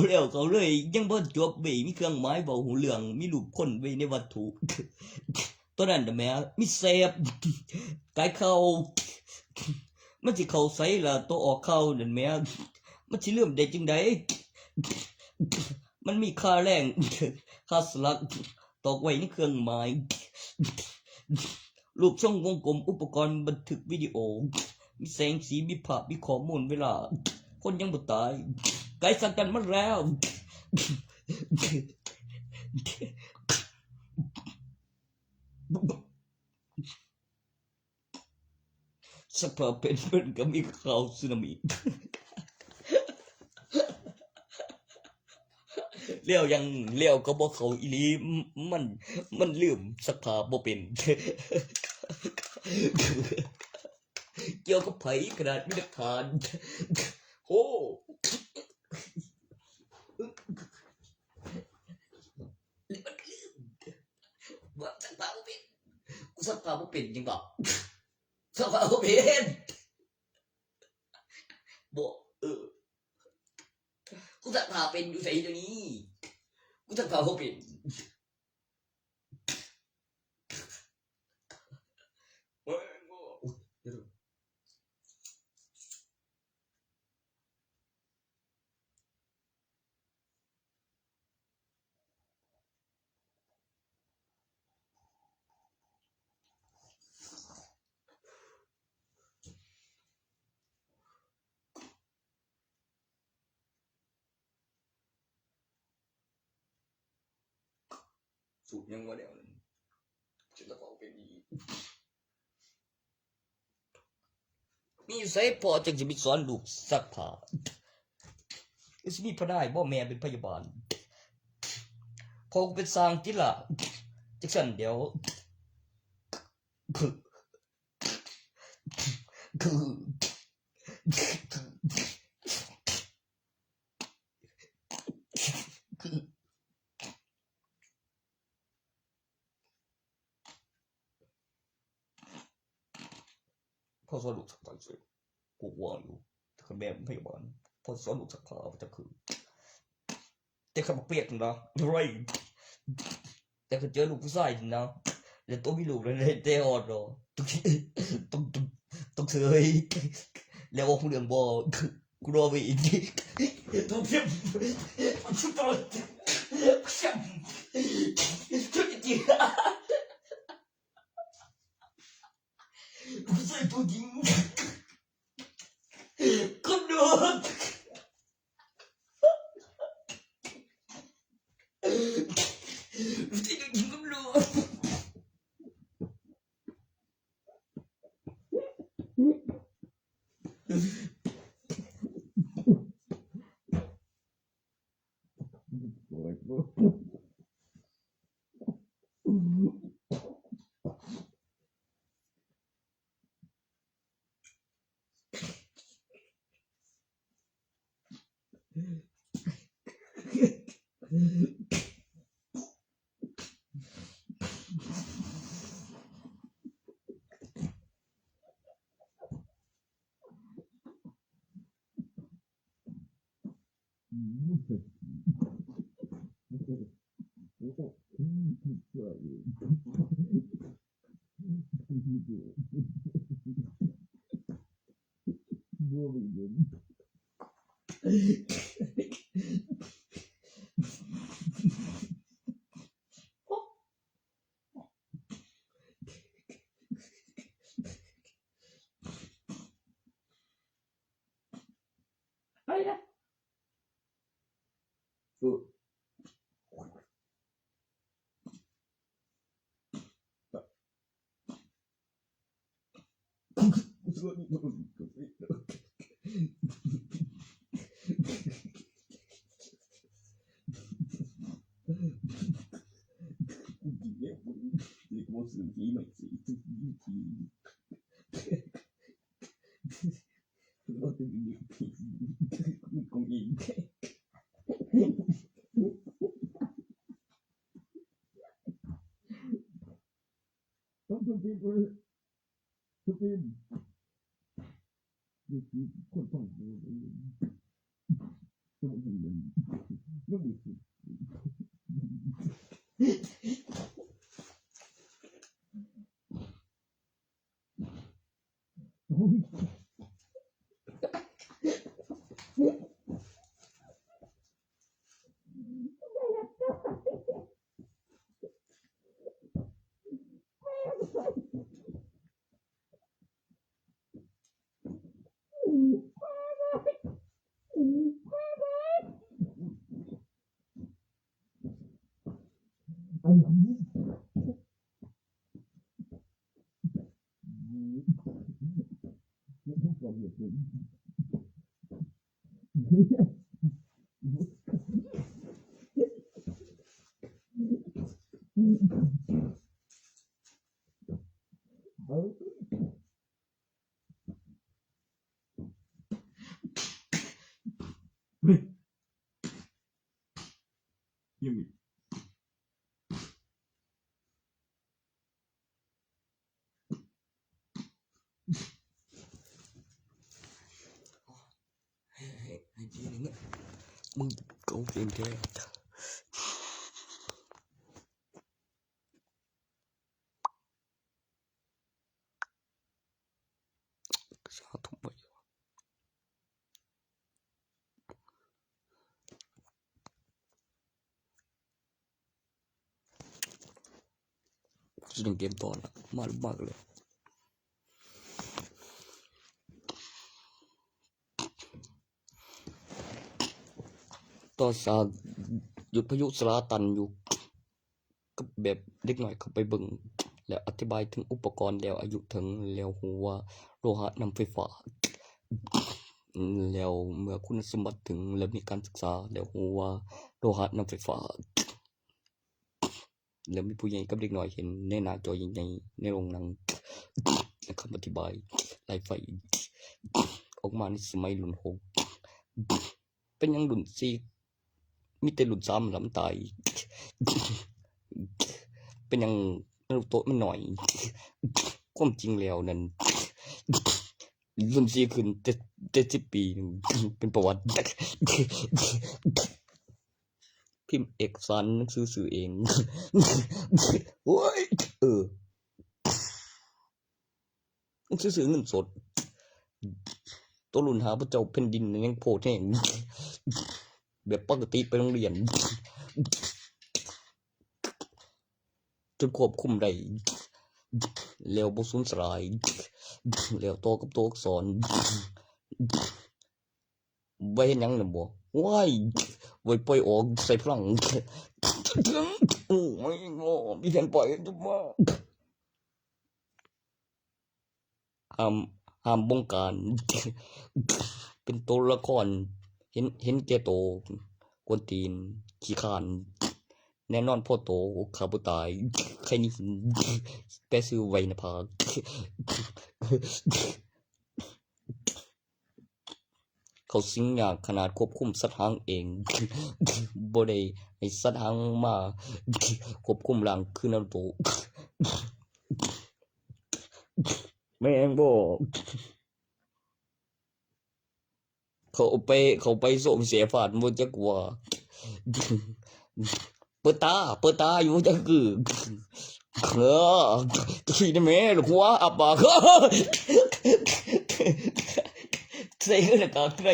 แล้วเขาเลยยังบ่จบเว้ยมีเครื่องหมายบอกหูเหลืองมีรูปคนไว้ในวัตถุตัวนั้นน่ะแม่มีเสพกายเข้ามันสิเข้าใส่ล่ะตัวออกเข้านั่นแม่มันสิเริ่มได้จังไดมันมีค่าแรงค่าสลักตอกไว้ในเครื่องหมายรูปทรงวงกลมอุปกรณ์บันทึกวิดีโอมีแสงสีมีภาพมีข้อมูลเวลาคนยังบ่ตายไกลสักกันมาแล้วสภาพเป็นมันก็มีข่าวสึนามิเลี้ยวยังเลี้ยวก็บ่เข้าอีหลีมันลืมสักผ้าบ่เป็นเกี่ยวกับไผขนาดมีหลักฐานโหว่าสักผ้าบ่เป็นกูสักผ้าบ่เป็นจริงบ่สักผ้าบ่เป็นบ่กูสักผ้าเป็นอยู่ไสเดี๋ยวนี้กูสักผ้าบ่เป็นสูตรยังว่าแล้วนั่นฉันจะบอกเป็นดีมีไสพอจังสิมีสอนลูกซักผ้าสิมีพอได้บ่แม่เป็นพยาบาลพอกูเป็นสร้างติล่ะจังซั่นเดี๋ยว พ่อสอนลูกสักตอนเสร็จกูว่าอยู่ถ้าแม่พยาบาลพ่อสอนลูกสักผ้าจะคือแต่ขับเปียกนะไรแต่ก็เจอลูกผู้ชายนะแล้วตัวมีลูกเลยเตะออดรอต้องเสยแล้วว่าเรื่องบ่กูรอไปอีกต้องเพียบชุดต่อช่างชุดจริงผู้ชายตัวจริงก็โดนผู้ชายตัวจริงก็โดนอะไรนะยังมี ไอ้ทีนึงอ่ะมึงโกงเกมแกสาธุไปจะเล่นเกมต่อนะมากเลยตอนสาหยุดพายุสลาตันอยู่กับแบบเด็กหน่อยเข้าไปเบิ่งแล้วอธิบายถึงอุปกรณ์แล้วอายุถึงแล้วหัวาโลหะนำไฟฟ้าแล้วเมื่อคุณสมบัติถึงแล้วมีการศึกษาแล้วหัวาโลหะนำไฟฟ้าแล้วมีผู้ใหญ่กับเด็กน้อยเห็นในหน้าจอใหญ่ๆในโรงหนังและคำอธิบายไล่ไฟออกมาในสมัยรุ่น6เป็นยังรุ่น4มีแต่รุ่น3แล้วมันตายเป็นยังนารูโตะมันหน่อยความจริงแล้วนั้น รุ่น4ขึ้น70ปีเป็นประวัติพิมพ์เอกสารหนังสือสื่อเองโอ้ยหนังสือสื่อเงินสดตัวรุ่นหาพระเจ้าแผ่นดินยังโพดแห้งแบบปกติไปโรงเรียนจนควบคุมได้แล้วบ่สูญสลายแล้วโตกับตัวอักษรไว้เฮ็ดหยังน่ะบ่ว้ายไว้ปล่อยออกใส่ฝรั่งโอ้ยโง่มีแผนปล่อยจุ๊บมาห้ามห้ามบงการ เป็นตัวละครเห็นแก่โตวกวนตีนขี้คร้านแน่นอนพ่อโตฆ่าบ่ตายใครนี่แปลชื่อไวนภาเขาสิงยากขนาดควบคุมสัตว์หางเองบ่ได้ให้สัตว์หางมาควบคุมร่างคือนารูโตะแม่งบ่เขาไปโสมเสียฝาดบ่จักว่าเปิดตาอยู่จักคือขี้ได้แม่ลูกหัวอับปากใส่หน้ากากไง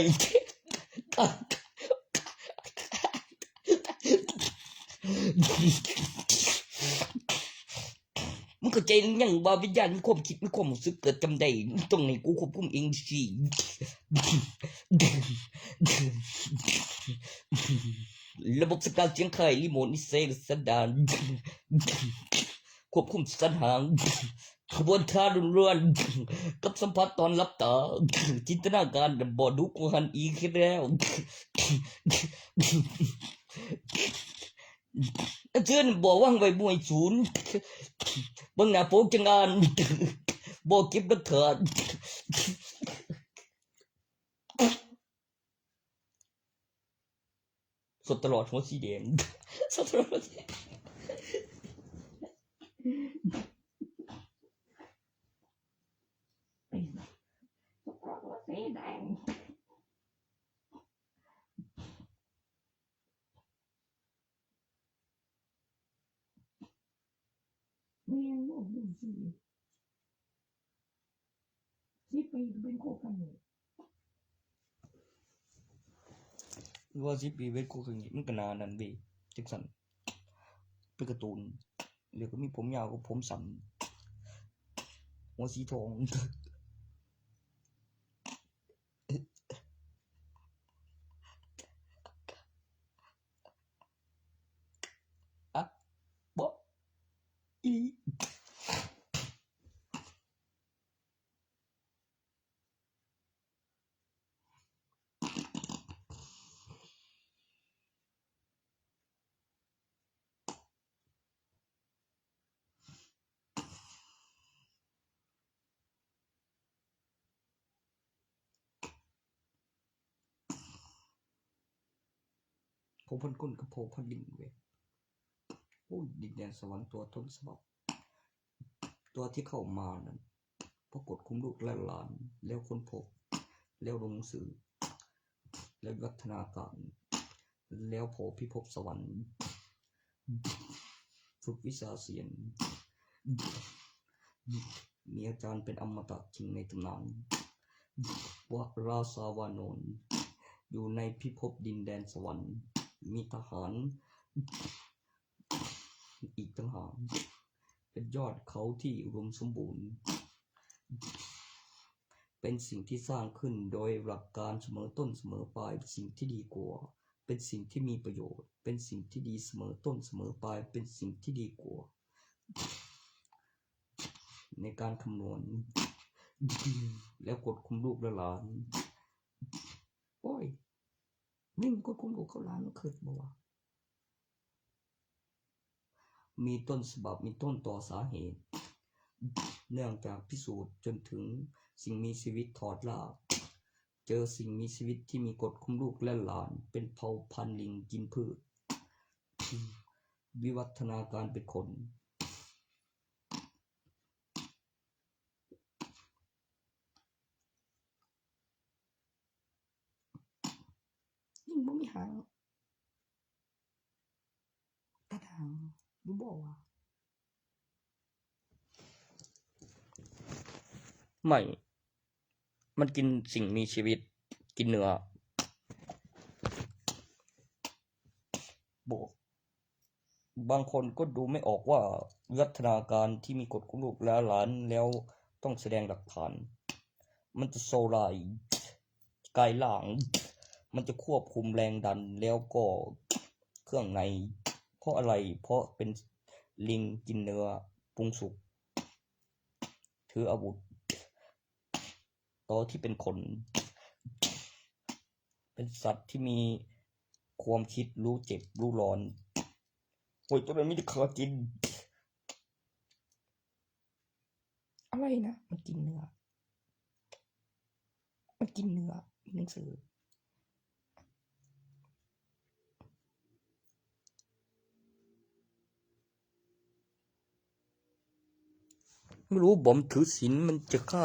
มึงเข้าใจหรือยังว่าวิญญาณมีความคิดมีความรู้สึกเกิดจำได้มึงต้องให้กูควบคุมเองสิระบบสกัดเสียงไข่รีโมทนิเซลสันดานควบคุมสันหางขบวนท่าล้วนๆกับสัมผัสตอนรับตาจินตนาการบ่ดูกูหันอีกแล้วเชิญบ่ว่างไว้มวยศูนย์เบิ่งหน้าโป๊กจังงานบ่เก็บกระเถิดสดตลอดหัวสีแดงสดตลอดสีแดงแม่งบ่ดูสิ10 ปีเป็นโคกันนี่ว่า10 ปีเป็นโคกันนี่มันก็นานนั่นเว้ยจังซั่นเป็นการ์ตูนแล้วก็มีผมยาวกับผมสั้นหัวสีทองอะบ่อีผมเพิ่นก้นกับผมเพิ่นดินเว้ยโอ้ยดินแดนสวรรค์ตัวต้นฉบับตัวที่เข้ามานั้นปรากฏคุมลูกและหลานแล้วค้นพบแล้วลงสื่อแล้ววัฒนาการแล้วพอพิภพสวรรค์ฝึกวิชาเสียนมีอาจารย์เป็นอมตะจริงในตำนานว่าราชาวานนท์อยู่ในพิภพดินแดนสวรรค์มีทหารอีกต่างหากเป็นยอดเขาที่อุดมสมบูรณ์เป็นสิ่งที่สร้างขึ้นโดยหลักการเสมอต้นเสมอปลายเป็นสิ่งที่ดีกว่าเป็นสิ่งที่มีประโยชน์เป็นสิ่งที่ดีเสมอต้นเสมอปลายเป็นสิ่งที่ดีกว่าในการคำนวณแล้วกดคุมลูกและหลานโอ้ยนี่มันกดคุมลูกเขาหลานมันเกิดบ่วะมีต้นฉบับมีต้นต่อสาเหตุเนื่องจากพิสูจน์จนถึงสิ่งมีชีวิตถอดรากเจอสิ่งมีชีวิตที่มีกฎคุมลูกและหลานเป็นเผ่าพันธุ์ลิงกินพืชวิวัฒนาการเป็นคน หางตัดหางรู้บอกว่าไม่ มันกินสิ่งมีชีวิตกินเนื้อโบบางคนก็ดูไม่ออกว่าวิวัฒนาการที่มีกฎของลูกและหลานแล้วต้องแสดงหลักฐานมันจะโซไลกายหลังมันจะควบคุมแรงดันแล้วก็เครื่องในเพราะอะไรเพราะเป็นลิงกินเนื้อปรุงสุกถืออาวุธต่อที่เป็นคนเป็นสัตว์ที่มีความคิดรู้เจ็บรู้ร้อนโอ้ยตัวนั้นไม่ได้ขากินอะไรนะมันกินเนื้อมันกินเนื้อหนังสือไม่รู้บอมถือศีลมันจะฆ่า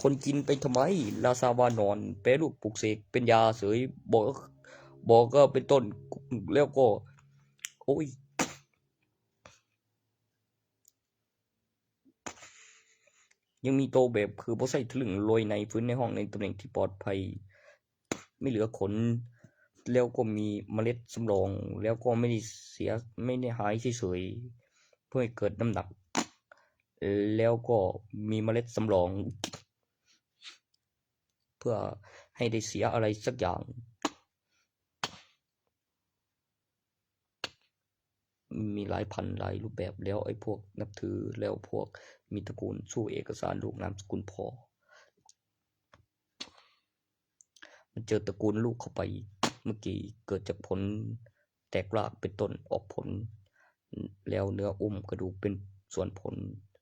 คนกินไปทำไมลาซาวานอนแปรรูปปลุกเสกเป็นยาเสยบอกก็เป็นต้นแล้วก็โอ้ยยังมีโตแบบคือบ่ใส่ถลึงโรยในพื้นในห้องในตำแหน่งที่ปลอดภัยไม่เหลือขนแล้วก็มีเมล็ดสำรองแล้วก็ไม่ได้เสียไม่ได้หายเฉยๆเพื่อให้เกิดน้ำหนักแล้วก็มีเมล็ดสำรองเพื่อให้ได้เสียอะไรสักอย่างมีหลายพันหลายรูปแบบแล้วไอ้พวกนับถือแล้วพวกมีตระกูลสู้เอกสารลูกนามสกุลพ่อมันเจอตระกูลลูกเข้าไปเมื่อกี้เกิดจากผลแตกรากเป็นต้นออกผลแล้วเนื้ออุ้มกระดูกเป็นส่วนผล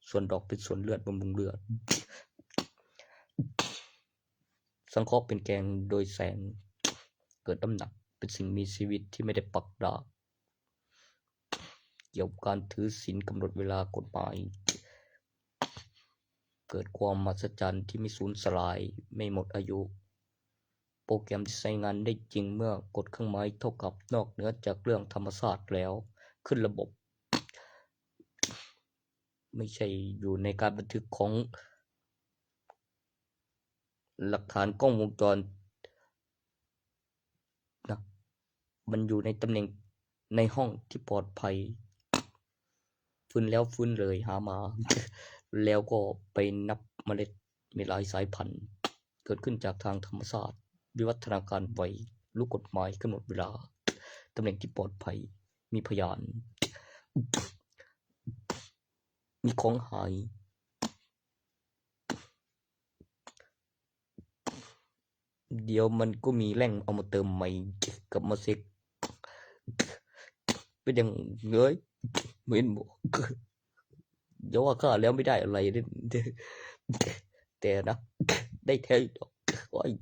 ส่วนดอกเป็นส่วนเลือดบำรุงเลือดสังเคราะห์เป็นแกนโดยแสงเกิดน้ำหนักเป็นสิ่งมีชีวิตที่ไม่ได้ปักดากเกี่ยวกับการถือศีลกำหนดเวลากฎหมายเกิดความมหัศจรรย์ที่ไม่สูญสลายไม่หมดอายุโปรแกรมที่ใช้งานได้จริงเมื่อกดเครื่องหมายเท่ากับนอกเหนือจากเรื่องธรรมศาสตร์แล้วขึ้นระบบไม่ใช่อยู่ในการบันทึกของหลักฐานกล้องวงจรนะมันอยู่ในตำแหน่งในห้องที่ปลอดภัยฟื้นแล้วฟื้นเลยหามาแล้วก็ไปนับเมล็ดมีหลายสายพันธุ์เกิดขึ้นจากทางธรรมศาสตร์วิวัฒนาการไวรู้กฎหมายกำหนดเวลาตำแหน่งที่ปลอดภัยมีพยานมีของหายเดี๋ยวมันก็มีแร่งเอามาเติมใหม่กับมาเซ็กเป็นอย่างเงยเหมือนบอกเดี๋ยวว่าข้าแล้วไม่ได้อะไรแต่นะได้แท้ดอก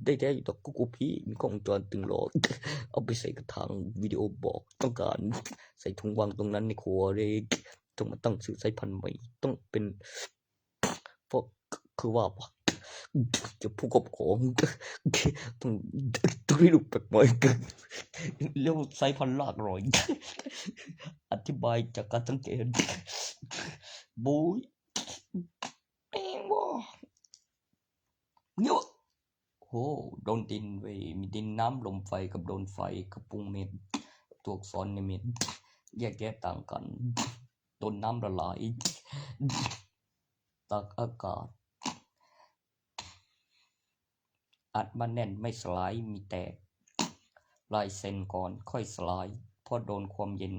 ได้แท้ดอกกูพี่มีของจรตึงหลอกเอาไปใส่กระถางวิดีโอบอกต้องการใส่ถุงวางตรงนั้นในครัวเลยต้องมาตั้งสื่อสายพันธุ์ใหม่ต้องเป็นเพราะคือว่าจะผู้กอบของต้องได้รูปแบบใหม่เรียกสายพันธุ์ลากรอยอธิบายจากการสังเกตบุยเองบ่เยอะโอ้โดนดินเว้ยมีดินน้ำลมไฟกับโดนไฟกับปรุงเม็ดตัวอักษรในเม็ดแยกแยะต่างกันโดนน้ำละลายตากอากาศอัดมาแน่นไม่สลายมีแตกลายเซ็นก่อนค่อยสลายเพราะโดนความเย็น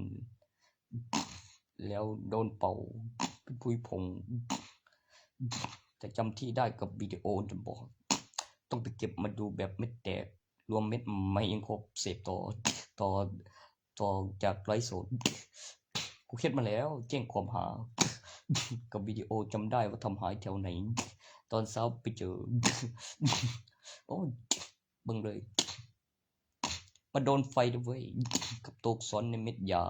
แล้วโดนเป่าเป็นผุยผงแต่จำที่ได้กับวิดีโอจะบอกต้องไปเก็บมาดูแบบเม็ดแตกรวมเม็ดไม่ยังครบเสพต่อจากไลฟ์สดกูเขียนมาแล้วแจ้งความหากับวิดีโอจำได้ว่าทำหายแถวไหนตอนเช้าไปเจอโอ้เบิ่งเลยมาโดนไฟด้วยกับตัวอักษรในเม็ดยา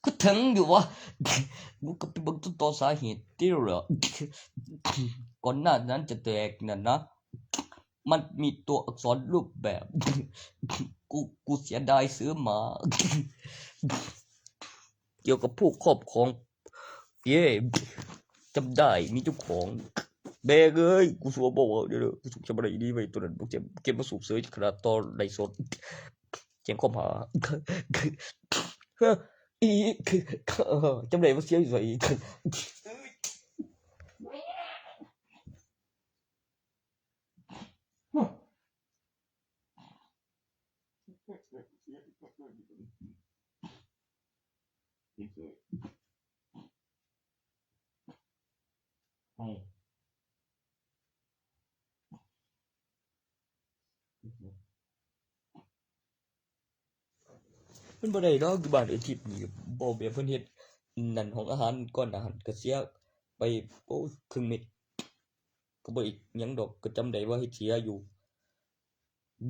ก็ถึงอยู่วะกูก็ไปเบิ่งต้นตอสาเหตุที่เหรอก่อนหน้านั้นจะแตกนั่นนะ มันมีตัวอักษรรูปแบบ กูเสียดายซื้อมา เกี่ยวกับผู้ครอบครองเย่จำได้มีเจ้าของแบกเอ้ยกูสัวบอกว่าเดี๋ยวกูสุกจะมาได้ดีไปตัวนั้นบอกเก็บมาสูบเสยขนาดตอนไลสดเจียงข้อมหาอีจำได้ว่าเสียอยู่ใส่มันบ่ได้ดอกอยู่บ้านไอ้ทิพย์นี่บ่แบบเพิ่นเฮ็ดนั่นของอาหารก่อนอาหารก็เสียไปโอ้ครึ่งเม็ดก็บ่อีกหยังดอกก็จำได้ว่าเฮ็ดเสียอยู่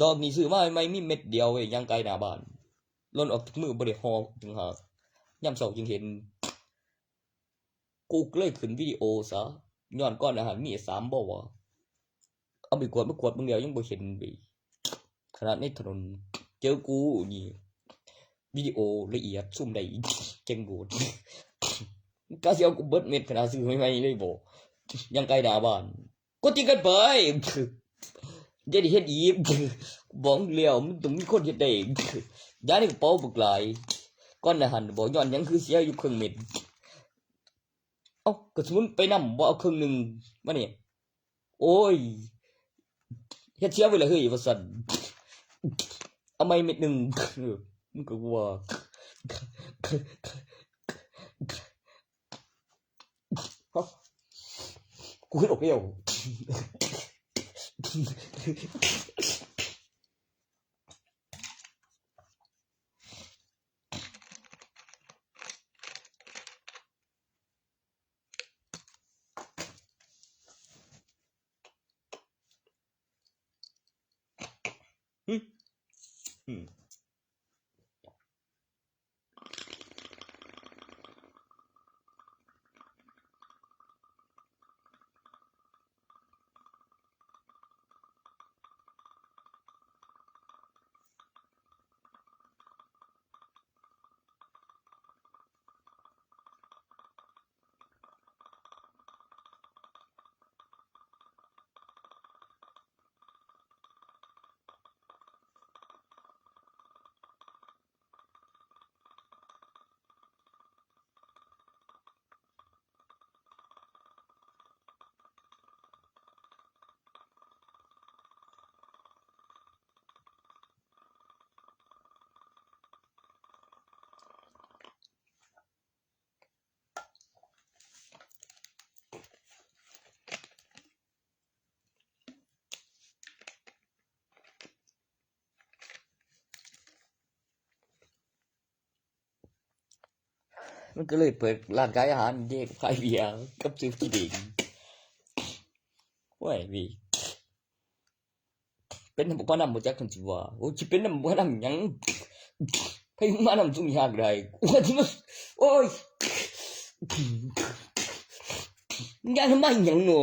ดอกนี่ซื้อมาใหม่ๆมีเม็ดเดียวเว้ยย่างไกลหน้าบ้านหล่นออกจากมือบ่ได้ห่อจึงหากยามเช้าจึงเห็นกูก็เลยขึ้นวิดีโอซะย้อนก่อนอาหารมี3บ่วะเอาไปกวดเบิ่งแล้วยังบ่เห็นเว้ยขนาดในถนนเจอกูนี่วิดีโอละเอียดซูมได้เก่งโกดกะสิเอากูเบิดเม็ดขนาดซื้อใหม่ๆเลยบ่ย่างไกลหน้าบ้านก็ติงกันไปอย่าได้เฮ็ดอีกบอกแล้วมันต้องมีคนเฮ็ดได้ยาในกระเป๋าบักหลายก่อนอาหารบ่ย้อนหยังคือเสียอยู่ครึ่งเม็ดเอ้ากระสุนไปนำบ่เอาครึ่งหนึงมานี่โอ้ยเฮ็ดเสียไว้ละเฮ้ยว่าซั่นเอาไม่เม็ดหนึงมันก็ว่ากูคิดออกแล้วอืมมันก็เลยเปิดร้านขายอาหารเด็กขายเบียร์กับซื้อกินเองโอ้ยพี่เป็นน้ำบ่นำบ่จักคันสิว่าโอ้สิเป็นน้ำบ่นำหยังไผมานำซุมยากได้ว่าที่มันโอ้ยยาทำไมหยังหนอ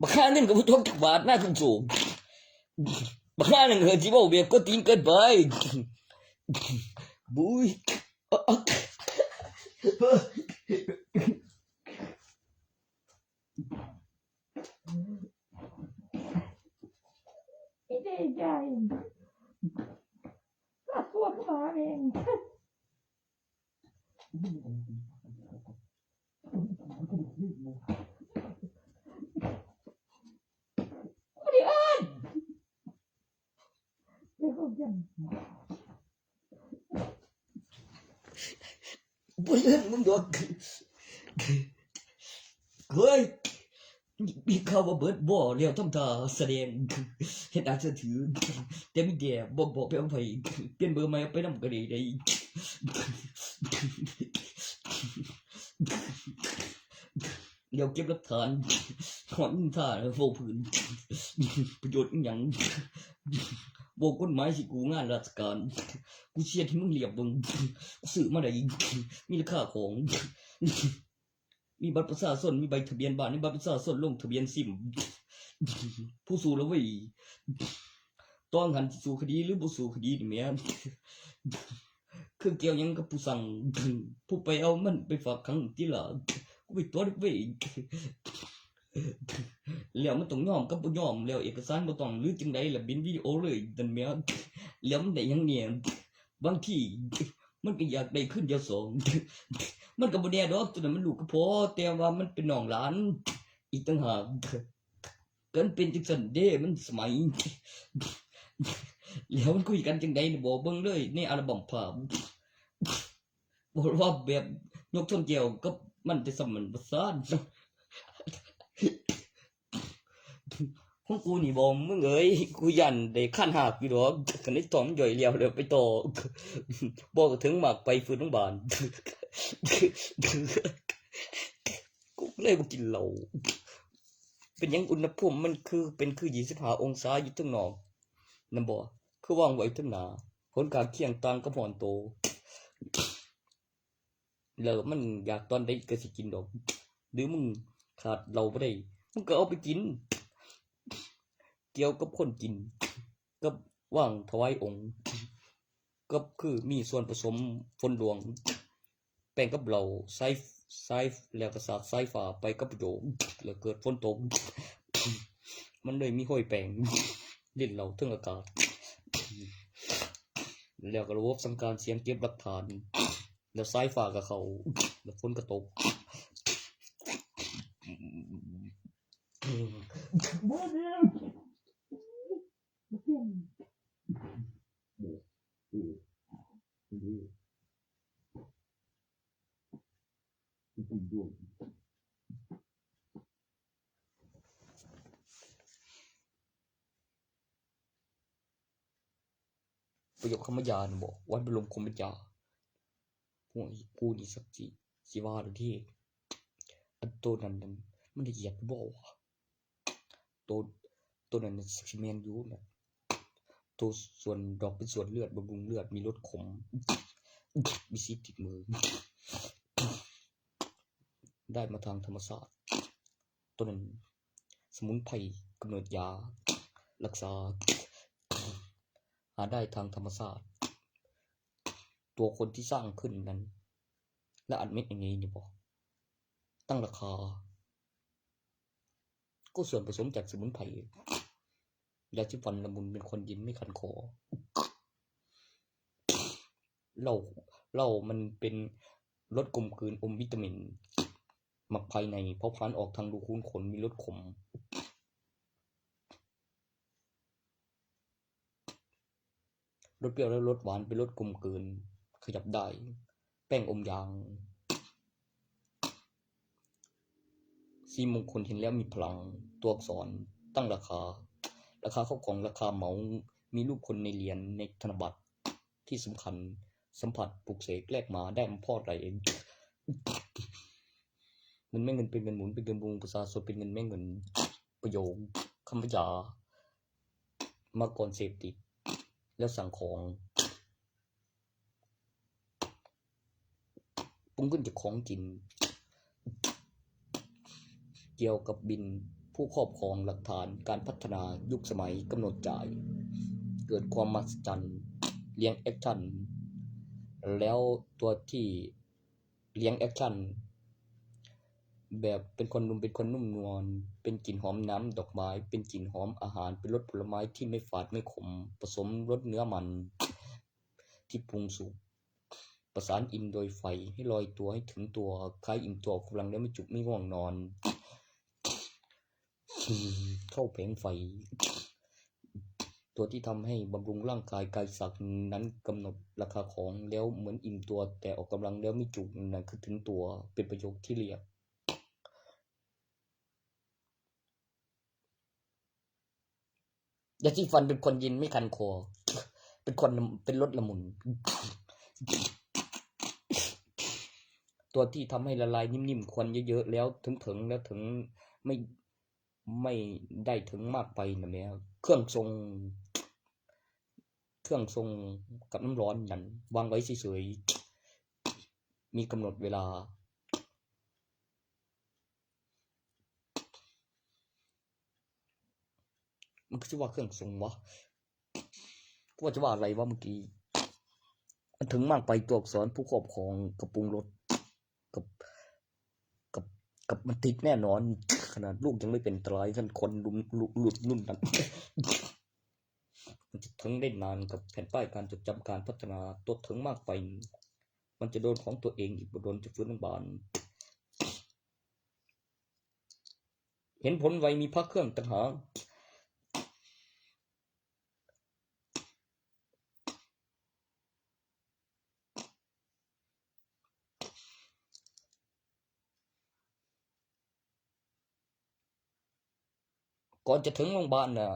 บักฮานึงก็บ่ทบจักบาทนะคุณสูงบักฮานึงเฮาสิเว้าแบบก็ตีนเกินไปบุ้ยไม่ได้ใจก็ตัวขึ้นมาเองไม่ได้อ่านเดี๋ยวเขาจะ บ่เล่นมึงดอกเฮ้ยมีข่าวว่าเบิดบ่แล้วทำท่าแสดงเฮ็ดอาจจะถือแต่มีแต่บ่บอกไปเอาไผเปลี่ยนเบอร์ใหม่เอาไปนำก็ได้เดี๋ยวเก็บหลักฐานถอนท่าโฟพื้นประโยชน์อิหยังบ่กฎหมายสิกูงานราชการกูเชียร์ที่มึงเรียบเบิ่งกูซื้อมาได้มีราคาของ มีบัตรประชาชนมีใบทะเบียนบ้านมีบัตรประชาชนลงทะเบียนซิมผู้สู้แล้วเว้ยต้องหันสิสู้คดีหรือบ่สู้คดีนี่แหม่คือเกี่ยวหยังกับผู้สั่งผู้ไปเอามันไปฝากขังติล่ะกูไปตัวเว้ยแล้วมันต้องยอมกับบ่ยอมแล้วเอกสารบ่ต้องหรือจังไดล่ะบินวิดีโอเลยนั่นแหมแล้วมันได้หยังเนี่ยบางทีมันก็อยากได้ขึ้นเดียวสอง มันก็บ่แน่ดอกตัวนั้นมันลูกก็พอแต่ว่ามันเป็นน้องหลานอีกต่างหากเกินเป็นจังซั่นเด้มันสมัย แล้วมันคุยกันจังไดนี่บอกเบิ่งเลยในอัลบั้มภาพบอกว่าแบบยกชนแก้วกับมันจะสมันประสาน ของกูนี่บ่มึงเอ้ยกูยันได้คันหักอยู่ดอกคันได้ตอมย่อยเลียวเดี๋ยวไปต่อ บอกถึงมากไปฟื้นโรงพยาบาล กูเลยบ่กินเหล้าเป็นหยังอุณหภูมิมันคือเป็นคือ25องศาอยู่ทั้งนอกนั่นบ่คือวางไว้ทั้งหน้าผลข้างเคียงต่างกับหอนโต แล้วมันอยากตอนใดก็สิกินดอกหรือมึงขาดเหล้าบ่ได้มึงก็เอาไปกิน เกี่ยวกับคนกินกับว่างถวายองค์ก็คือมีส่วนผสมฝนหลวง แป้งกับเหล้าใส่แล้วก็สาดสายฟ้าไปกับโยมแล้วเกิดฝนตก มันเลยมีห้อยแป้ง เล่นเหล้าถึงอากาศ แล้วก็ระบบสังการเสียงเก็บหลักฐาน แล้วสายฟ้ากับเขาแล้วฝนก็ตก บ่เด้อ ดีดีด้วย ประโยคคำยานบอกวัดบรมคมยาพวกกูนี่สักสิว่าหรือที่อันตัวนั้นมันละเอียดบอกว่าตัวนั้นสักสิแมนอยู่นะตัวส่วนดอกเป็นส่วนเลือดบำรุงเลือดมีรสขม มีซีดติดมือ ได้มาทางธรรมศาสตร์ตัวนั้นสมุนไพรกำเนิดยารักษาหาได้ทางธรรมศาสตร์ตัวคนที่สร้างขึ้นนั้นและอัดเม็ดอย่างนี้นี่บอกตั้งราคาก็ส่วนผสมจากสมุนไพรยาที่ฟันละมุนเป็นคนยินไม่คันคอเหล้ามันเป็นรสกลมกลืนอมวิตามินหมักภายในเพราะพลันออกทางรูขุมขนมีรสขมรสเปรี้ยวและรสหวานเป็นรสกลมกลืนขยับได้แป้งอมยางสีมงคลเห็นแล้วมีพลังตัวอักษรตั้งราคาเข้ากล่องราคาเหมามีรูปคนในเหรียญในธนบัตรที่สำคัญสัมผัสปลุกเสกแลกมาได้มาพอดไหลเองเงินแม่เงินเป็นเงินหมุนเป็นเงินบุงประชาชนเป็นเงินแม่เงินประโยคคำพยามาก่อนเสพติดแล้วสั่งของปรุงขึ้นจากของกินเกี่ยวกับบินผู้ครอบครองหลักฐานการพัฒนายุคสมัยกำหนดจ่ายเกิดความมหัศจรรย์เลี้ยงแอคชั่นแล้วตัวที่เลี้ยงแอคชั่นแบบเป็นคนนุ่มเป็นคนนุ่มนวลเป็นกลิ่นหอมน้ำดอกไม้เป็นกลิ่นหอมอาหารเป็นรสผลไม้ที่ไม่ฝาดไม่ขมผสมรสเนื้อมันที่ปรุงสุกประสานอิ่มโดยไฟให้ลอยตัวให้ถึงตัวคล้ายอิ่มตัวกำลังแล้วไม่จุกไม่ง่วงนอนเข้าแผงไฟตัวที่ทำให้บำรุงร่างกายกายสักนั้นกำหนดราคาของแล้วเหมือนอิ่มตัวแต่ออกกำลังแล้วไม่จุกนั่นคือถึงตัวเป็นประโยคที่เรียกยาสีฟันเป็นคนยินไม่คันคอเป็นคนเป็นรสละมุนตัวที่ทำให้ละลายนิ่มๆควันเยอะๆแล้วถึงแล้วถึงไม่ได้ถึงมากไปนะแม่เครื่องทรงกับน้ำร้อนนั่นวางไว้เฉยๆมีกำหนดเวลา มันก็จะว่าเครื่องทรงวะกูว่าจะว่าอะไรวะเมื่อกี้มันถึงมากไปตัวอักษรผู้ครอบครองกับปรุงรสกับกับกับมันติดแน่นอนขนาดลูกยังไม่เป็นอันตรายท่านคนหลุดนุ่นนั้น มันจะถึงได้นานกับแผ่นป้ายการจดจำการพัฒนาตัวถึงมากไป มันจะโดนของตัวเองอีกบ่โดนจะฟื้นบานเห็นผลไวมีพักเครื่องต่างหากก่อนจะถึงโรงพยาบาลน่ะ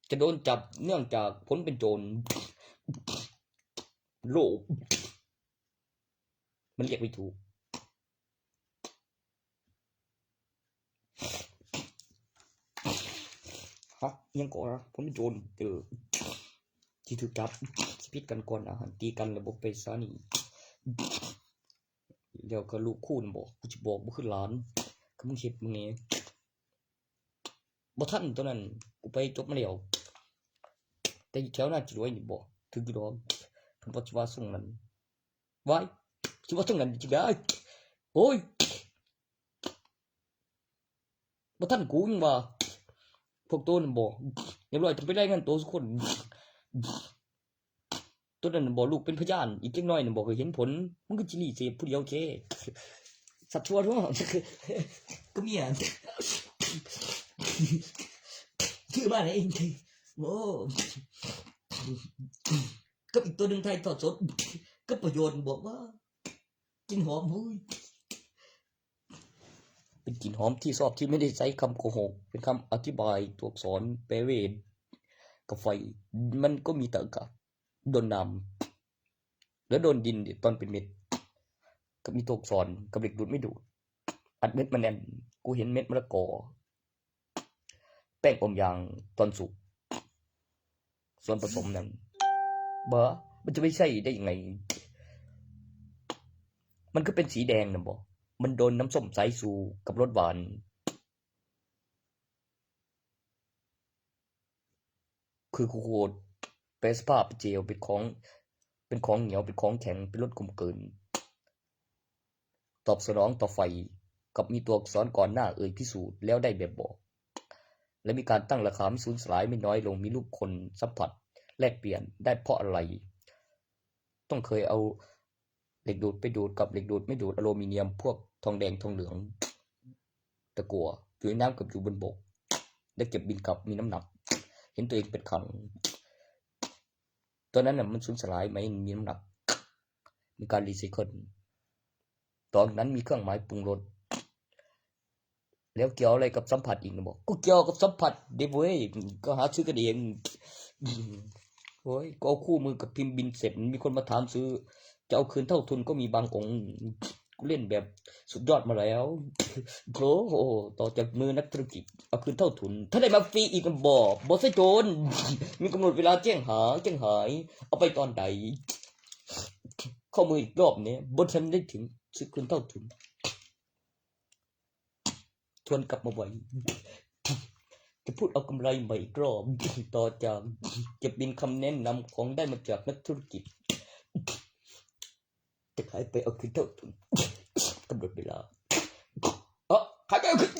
จะโดนจับเนื่องจากผลเป็นโจรโลภมันเรียกไม่ถูกฮะยังก่อนนะผลเป็นโจรที่ถูกจับที่พิษกันก่อนอาหารตีกันระบบไปซะนี่เดี๋ยวก็ลูกคู่นบอกกูจะบอกบ่คือหลานก็มึงเห็ดมึงเนี่ยบ่ทันตัวนั้นกูไปจบมาแล้วแต่อยู่แถวหน้าจิรวยนี่บ่ถึงอยู่ดอกเพิ่นบ่สิว่าส่งนั้นไว้สิว่าส่งนั้นจริงได้โอ้ยบ่ทันกูยังว่าพวกตัวนั้นบ่เรียบร้อยต้องไปรายงานตัวทุกคนตัวนั้นบ่ลูกเป็นพยานอีกจักหน่อยน่ะบ่เคยเห็นผลมึงก็จิรีเสพผู้เดียวโอเคสัตว์ชั่วทั่วก็เมียชื่อบ้านเองโอ้กับอีกตัวหนึ่งไทยทอดสดก็ประโยชน์บอกว่ากินหอมหุ้ยเป็นกลิ่นหอมที่ชอบที่ไม่ได้ใช้คำโกหกเป็นคำอธิบายตัวอักษรแปลเวทกับไฟมันก็มีแต่กับโดนน้ำแล้วโดนดินตอนเป็นเม็ดก็มีตัวอักษรกับเหล็กดูดไม่ดูดอัดเม็ดมันแน่นกูเห็นเม็ดมะละกอแป้งอมยางตอนสุกส่วนผสมนั้นบ้ามันจะไม่ใช่ได้ยังไงมันก็เป็นสีแดงนะบอกมันโดนน้ำส้มสายชูกับรสหวานคือโคตรเป็นสภาพเจลเป็นของเหนียวเป็นของแข็งเป็นรสกลมกลืนตอบสนองต่อไฟกับมีตัวอักษรก่อนหน้าเอ่ยพิสูจน์แล้วได้แบบบอกและมีการตั้งราคาไม่สูญสลายไม่น้อยลงมีรูปคนสัมผัสแลกเปลี่ยนได้เพราะอะไรต้องเคยเอาเหล็กดูดไปดูดกับเหล็กดูดไม่ดูดอลูมิเนียมพวกทองแดงทองเหลืองตะกั่วอยู่ในน้ำกับอยู่บนบกได้เก็บบินกลับมีน้ำหนักเห็นตัวเองเป็นขังตอนนั้นน่ะมันสูญสลายไหมมีน้ำหนักมีการรีไซเคิลตอนนั้นมีเครื่องหมายปรุงรสแล้วเกี่ยวอะไรกับสัมผัสอีกนะบอกก็เกี่ยวกับสัมผัสเดบเว้ยก็หาซื้อกันเองโอ้ยก็เอาคู่มือกับพิมพ์บินเสร็จมีคนมาถามซื้อจะเอาคืนเท่าทุนก็มีบางองค์กูเล่นแบบสุดยอดมาแล้วโอ้โหต่อจากมือนักธุรกิจเอาคืนเท่าทุนถ้าได้มาฟรีอีกมันบอกใช่โจรมีกำหนดเวลาแจ้งหายเอาไปตอนใดข้อมืออีกรอบนี้บนฉันได้ถึงซื้อคืนเท่าทุนทวนกลับมาไว้จะพูดเอากำไรใหม่อีกรอบต่อจากเก็บบินคำแนะนำของได้มาจากนักธุรกิจจะขายไปเอาคืนเท่าทุนกำหนดเวลาขายไปเอาคืน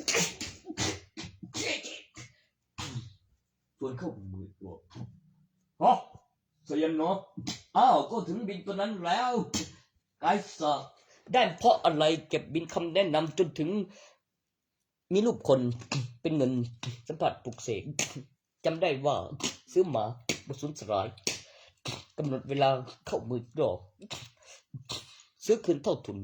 ชวนเข้ามือตัวเสียนเนาะก็ถึงบินตัวนั้นแล้วไกด์สักได้เพราะอะไรเก็บบินคำแนะนำจนถึงมีรูปคนเป็นเงินสัมผัสปลุกเสกจำได้ว่าซื้อมาบนสุนสลายกำหนดเวลาเข้ามือดอกซื้อคืนเท่าทุน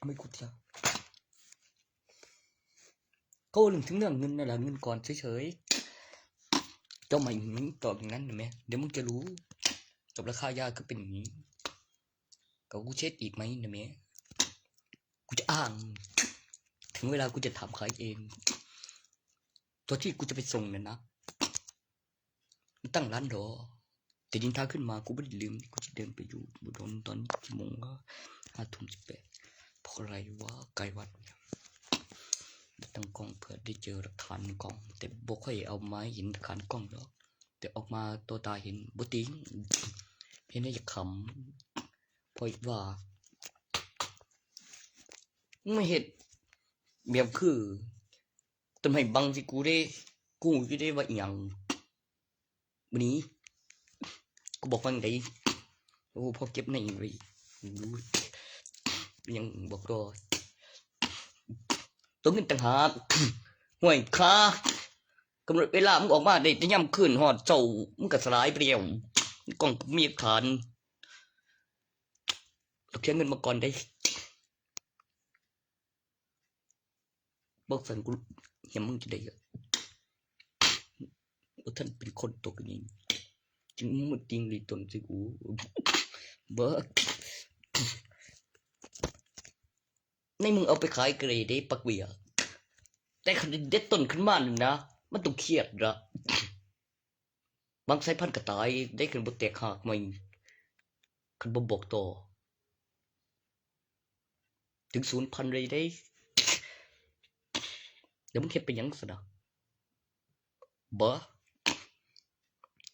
ไม่กูเที่ยวก็เรื่องถึงเรื่องเงินนั่นแหละเงินก่อนเฉยๆเจ้าใหม่มึงตอบอย่างนั้นเห็นไหมเดี๋ยวมึงจะรู้กับราคายาก็เป็นอย่างนี้กับกูเช็ดอีกไหมนะแม่กูจะอ้างถึงเวลากูจะถามใครเองตัวที่กูจะไปส่งเนี่ยนะมันตั้งร้านรอแต่ดินทางขึ้นมากูไม่ได้ลืมกูจะเดินไปอยู่บุดรตอนกี่โมงก็5:18เพราะอะไรวะไกลวัดเนี่ยตั้งกล้องเพื่อได้เจอหลักฐานกล้องแต่บ่ค่อยเอาไม้เห็นหลักฐานกล้องหรอกแต่ออกมาตัวตาเห็นบ่ติงเห็นได้อยากขำเพราะว่าไม่เห็นแบบคือต้นไม้บังสิกูได้กูอยู่ได้ว่าอหย่างวันนี้กูบอกฟังได้โอ้พอเก็บในไว้รู้ยังบอกรอตัวเงินต่างหาก ห่วยค่ากำหนดเวลามึงออกมาได้แต่ย่ำคืนหอดเจ้ามึงก็สลายไปแล้วกล่องมีขานเราเขียนเงินมาก่อนได้บอกสันกูเห็นมึงจะได้เยอะว่าท่านเป็นคนตัวกันเองจึงมึงติงลีตนสิกูเบิกในมึงเอาไปขายเกรดได้ปักเบียแต่คันเด็ดต้นขึ้นมาหนึ่งนะมันต้องเครียดละบางสายพันธุ์ก็ตายได้ขึ้นบนแตกหักมันขึ้นบนบอกต่อถึง0,000เลยได้เดี๋ยวมึงเฮ็ดไปยังสินะบ่